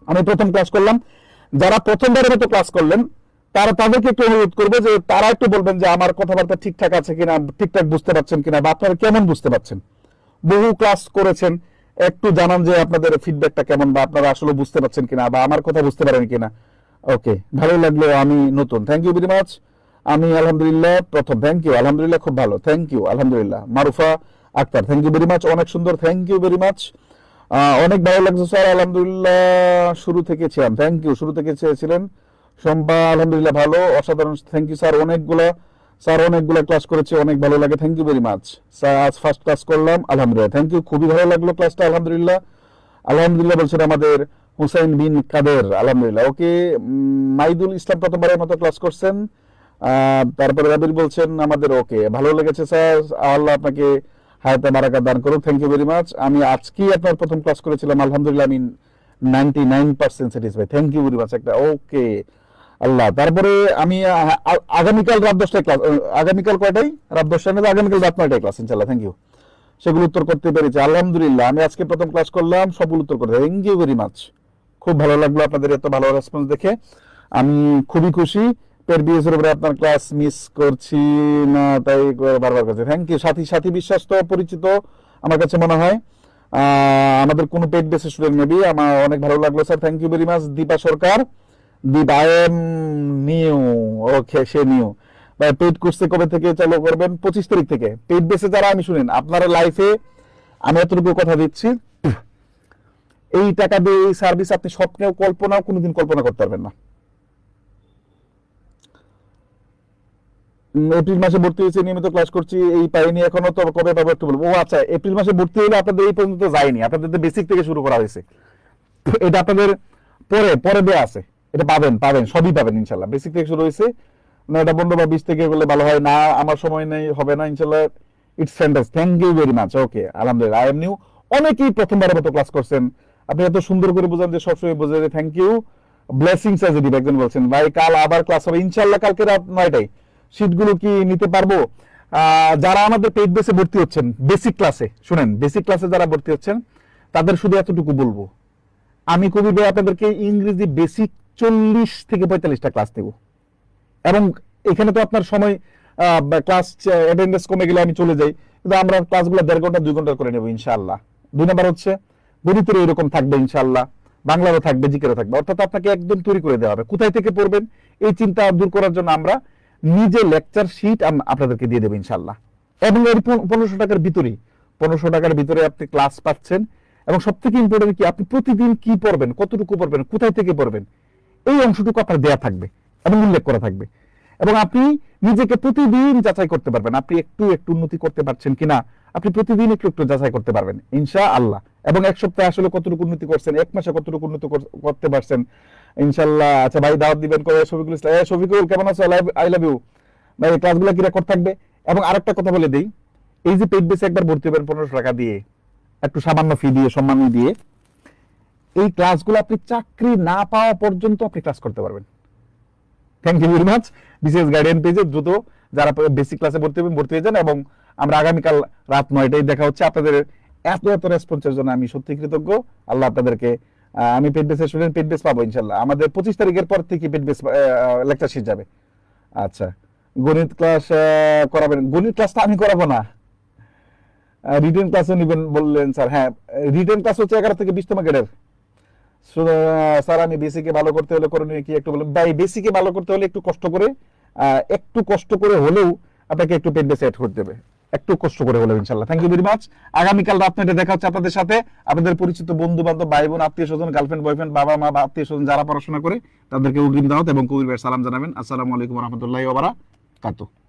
আমি প্রথম ক্লাস করলাম, যারা প্রথমবারের মতো ক্লাস করলেন তাদেরকে একটু অনুরোধ করবো যে তারা একটু বলবেন যে আমার কথাবার্তা ঠিকঠাক আছে কিনা, ঠিকঠাক বুঝতে পারছেন কিনা, বা আপনারা কেমন বুঝতে পারছেন। বহু ক্লাস করেছেন, একটু জানান যে আপনাদের ফিডব্যাকটা কেমন, বা আপনারা আসলে বুঝতে পারছেন কিনা, বা আমার কথা বুঝতে পারেন কিনা। ওকে, ভালো লাগলো, আমি নতুন, থ্যাংক ইউ ভেরি মাচ। আমি আলহামদুলিল্লাহ প্রথম, থ্যাংক ইউ, আলহামদুলিল্লাহ খুব ভালো, থ্যাংক ইউ, আলহামদুলিল্লাহ। Marufa Akter, thank you very much, অনেক সুন্দর, থ্যাংক ইউ ভেরি মাচ। অনেক ভালো লাগছে স্যার, আলহামদুলিল্লাহ শুরু থেকে ছিলাম, থ্যাংক ইউ, শুরু থেকে চেয়েছিলেন। শম্পা, আলহামদুলিল্লাহ ভালো, অসাধারণ, থ্যাংক ইউ স্যার। অনেকগুলো ক্লাস করেছে, অনেক ভালো লাগে, thank you very much sir. আজ ফার্স্ট ক্লাস করলাম, আলহামদুলিল্লাহ, থ্যাংক ইউ, খুবই ভালো লাগলো ক্লাসটা, আলহামদুলিল্লাহ। আলহামদুলিল্লাহ বলছেন আমাদের হুসাইন বিন কাদের, আলহামদুলিল্লাহ। ওকে, মাইদুল ইসলাম প্রথমবারের মতো ক্লাস করছেন। তারপরে রাবির বলছেন আমাদের, ওকে, ভালো লেগেছে স্যার, আল্লাহ আপনাকে হায়াতে বারাকা দান করুন, থ্যাংক ইউ ভেরি মাচ। আমি আজকেই আপনার প্রথম ক্লাস করেছিলাম, আলহামদুলিল্লাহ আমি 99% satisfy, thank you very much একটা, ওকে আল্লাহ। তারপরে আমি আগামীকাল রাত 10টায় ক্লাস, আগামীকাল কয়টায়? রাত 10টায় না, আগামীকাল রাত 9টায় ক্লাস, ইনশাআল্লাহ, থ্যাংক ইউ। সেগুলো উত্তর করতে পেরেছি, আলহামদুলিল্লাহ। আমি আজকে প্রথম ক্লাস করলাম, সবগুলো উত্তর করতে, থ্যাংক ইউ ভেরি মাচ। খুব ভালো লাগলো আপনাদের এত ভালো রেসপন্স দেখে, আমি খুবই খুশি। পেরবিএস এর উপরে আপনার ক্লাস মিস করছি না, তাই বারবার করছি, থ্যাংক ইউ। সাথী বিশ্বাস তো পরিচিত আমার কাছে মনে হয়, আমাদের কোনো পেড বেসিস স্টুডেন্ট মেবি। আমার অনেক ভালো লাগলো sir, thank you very much. Dipa Sarkar, Dipa, I am new, okay, সে নিউ। পেইড কোর্সে কবে থেকে চালু করবেন? 25 তারিখ থেকে। পেইড বেসে যারা, আমি শুনেন, আপনারা লাইফে, আমি এতটুকু কথা দিচ্ছি, এই টাকা দিয়ে এই সার্ভিস আপনি স্বপ্নেও কোনোদিন কল্পনা করতে পারবেন না। এপ্রিল মাসে ভর্তি হয়েছে, নিয়মিত ক্লাস করছি, এই পাইনি এখনো, তো কবে পাবো একটু বলবো। ও আচ্ছা, এপ্রিল মাসে ভর্তি হলে আপনাদের এই পর্যন্ত যায়নি, আপনাদের বেসিক থেকে শুরু করা হয়েছে, এটা আপনাদের পরে দেয়া আছে, এটা পাবেন, সবই পাবেন ইনশাল্লাহ। বেসিক থেকে শুরু হয়েছে, 9টা 15 বা 20 থেকে করলে ভালো হয়, না আমার সময় নেই, হবে না ইনশাল্লাহ। It's fantastic, thank you very much. Okay, আলহামদুলিল্লাহ, আই এম নিউ। অনেকেই প্রথমবারের মতো ক্লাস করছেন, আপনি এত সুন্দর করে বোঝান যে সবসময় বোঝা যায়, থ্যাংক ইউ। ব্লেসিংস পজিটিভ একজন বলছেন, ভাই কাল আবার ক্লাস হবে ইনশাল্লাহ, কালকে রাত 9টায়। শীটগুলো কি নিতে পারবো? যারা আমাদের পেইড বেসে ভর্তি হচ্ছেন, বেসিক ক্লাসে, শুনেন, বেসিক ক্লাসে যারা ভর্তি হচ্ছেন তাদের শুধু এতটুকু বলবো, আমি কবি ভাই আপনাদেরকে ইংরেজি বেসিক 40 থেকে 45টা ক্লাস দেব, এবং এখানে তো আপনার সময় ক্লাস অ্যাটেন্ডেন্স কমে গেলে আমি চলে যাই, কিন্তু আমরা ক্লাসগুলো 1.5 ঘন্টা 2 ঘন্টা করে নেব ইনশাআল্লাহ। 2 নাম্বার হচ্ছে গণিতের এরকম থাকবে ইনশাআল্লাহ, বাংলারও থাকবে, জিকেরও থাকবে, অর্থাৎ আপনাকে একদম তৈরি করে দেওয়া হবে। কোথায় থেকে পড়বেন এই চিন্তা দূর করার জন্য আমরা নিজে লেকচার শিট আপনাদেরকে দিয়ে দেবো ইনশাআল্লাহ। এবং এর 1500 টাকার ভিতরেই, 1500 টাকার ভিতরে আপনি ক্লাস পাচ্ছেন। এবং সব থেকে ইম্পর্টেন্ট কি, আপনি প্রতিদিন কি পড়বেন, কতটুকু পড়বেন, কোথায় থেকে পড়বেন, এই অংশটুকু আপনার দেয়া থাকবে এবং উল্লেখ করা থাকবে, এবং আপনি নিজেকে প্রতিদিন যাচাই করতে পারবেন, আপনি একটু উন্নতি করতে পারছেন কিনা, আপনি প্রতিদিন একটু যাচাই করতে পারবেন ইনশাআল্লাহ। এবং এক সপ্তাহে আসলে কতটুকু উন্নতি করছেন, এক মাসে কতটুকু উন্নতি করতে পারছেন ইনশাআল্লাহ। আচ্ছা ভাই, দাওয়াত দিবেন কবে? শফিকুল ইসলাম, শফিকুল কেমন আছো? আই লাভ ইউ ভাই। ক্লাসগুলো কি রেকর্ড থাকবে? এবং আরেকটা কথা বলে দেই, এই যে পেইড বেসে একবার ভর্তি হবেন 1500 টাকা দিয়ে, একটু সামান্য ফি দিয়ে, সম্মান দিয়ে, এই ক্লাসগুলো আপনি চাকরি না পাওয়া পর্যন্ত আপনি ক্লাস করতে পারবেন। Thank you very much. BCS গাইডেন পেজে দ্রুত যারা বেসিক ক্লাসে ভর্তি হবেন ভর্তি হয়ে যান, এবং আমরা আগামীকাল রাত 9টায় দেখা হচ্ছে। আপনাদের এত এত রেসপন্সের জন্য আমি সত্যি কৃতজ্ঞ। আল্লাহ আপনাদেরকে, আমি পেড বেসের স্টুডেন্ট, পেড বেস পাবো ইনশাল্লাহ। আমাদের 25 তারিখের পর থেকে পেড বেস লেকচার শিট যাবে। আচ্ছা, গণিত ক্লাস করাবেন? গণিত ক্লাসটা আমি করাবো না, রিটেন ক্লাসও নিবেন বললেন স্যার। হ্যাঁ, রিটেন ক্লাস হচ্ছে 11 থেকে 20তম গ্রেডের। স্যার আমি বেসিকে ভালো করতে হলে করণীয় কি একটু বলুন? ভাই বেসিকে ভালো করতে হলে একটু কষ্ট করে হলেও আপনাকে একটু পেড বেস অ্যাড করতে হবে, একটু কষ্ট করে হলেও ইনশাআল্লাহ। Thank you very much. আগামীকাল রাত 9টায় দেখা হচ্ছে আপনাদের সাথে। আপনাদের পরিচিত বন্ধু বান্ধব, ভাই বোন, আত্মীয় স্বজন, গার্লফ্রেন্ড বয়ফ্রেন্ড, বাবা মা বা আত্মীয় স্বজন যারা পড়াশোনা করে তাদেরকে অগ্রিম দাওয়াত এবং কবির ভাইয়ের সালাম জানাবেন। আসসালামু আলাইকুম ওয়া রাহমাতুল্লাহি ওয়া বারাকাতুহু।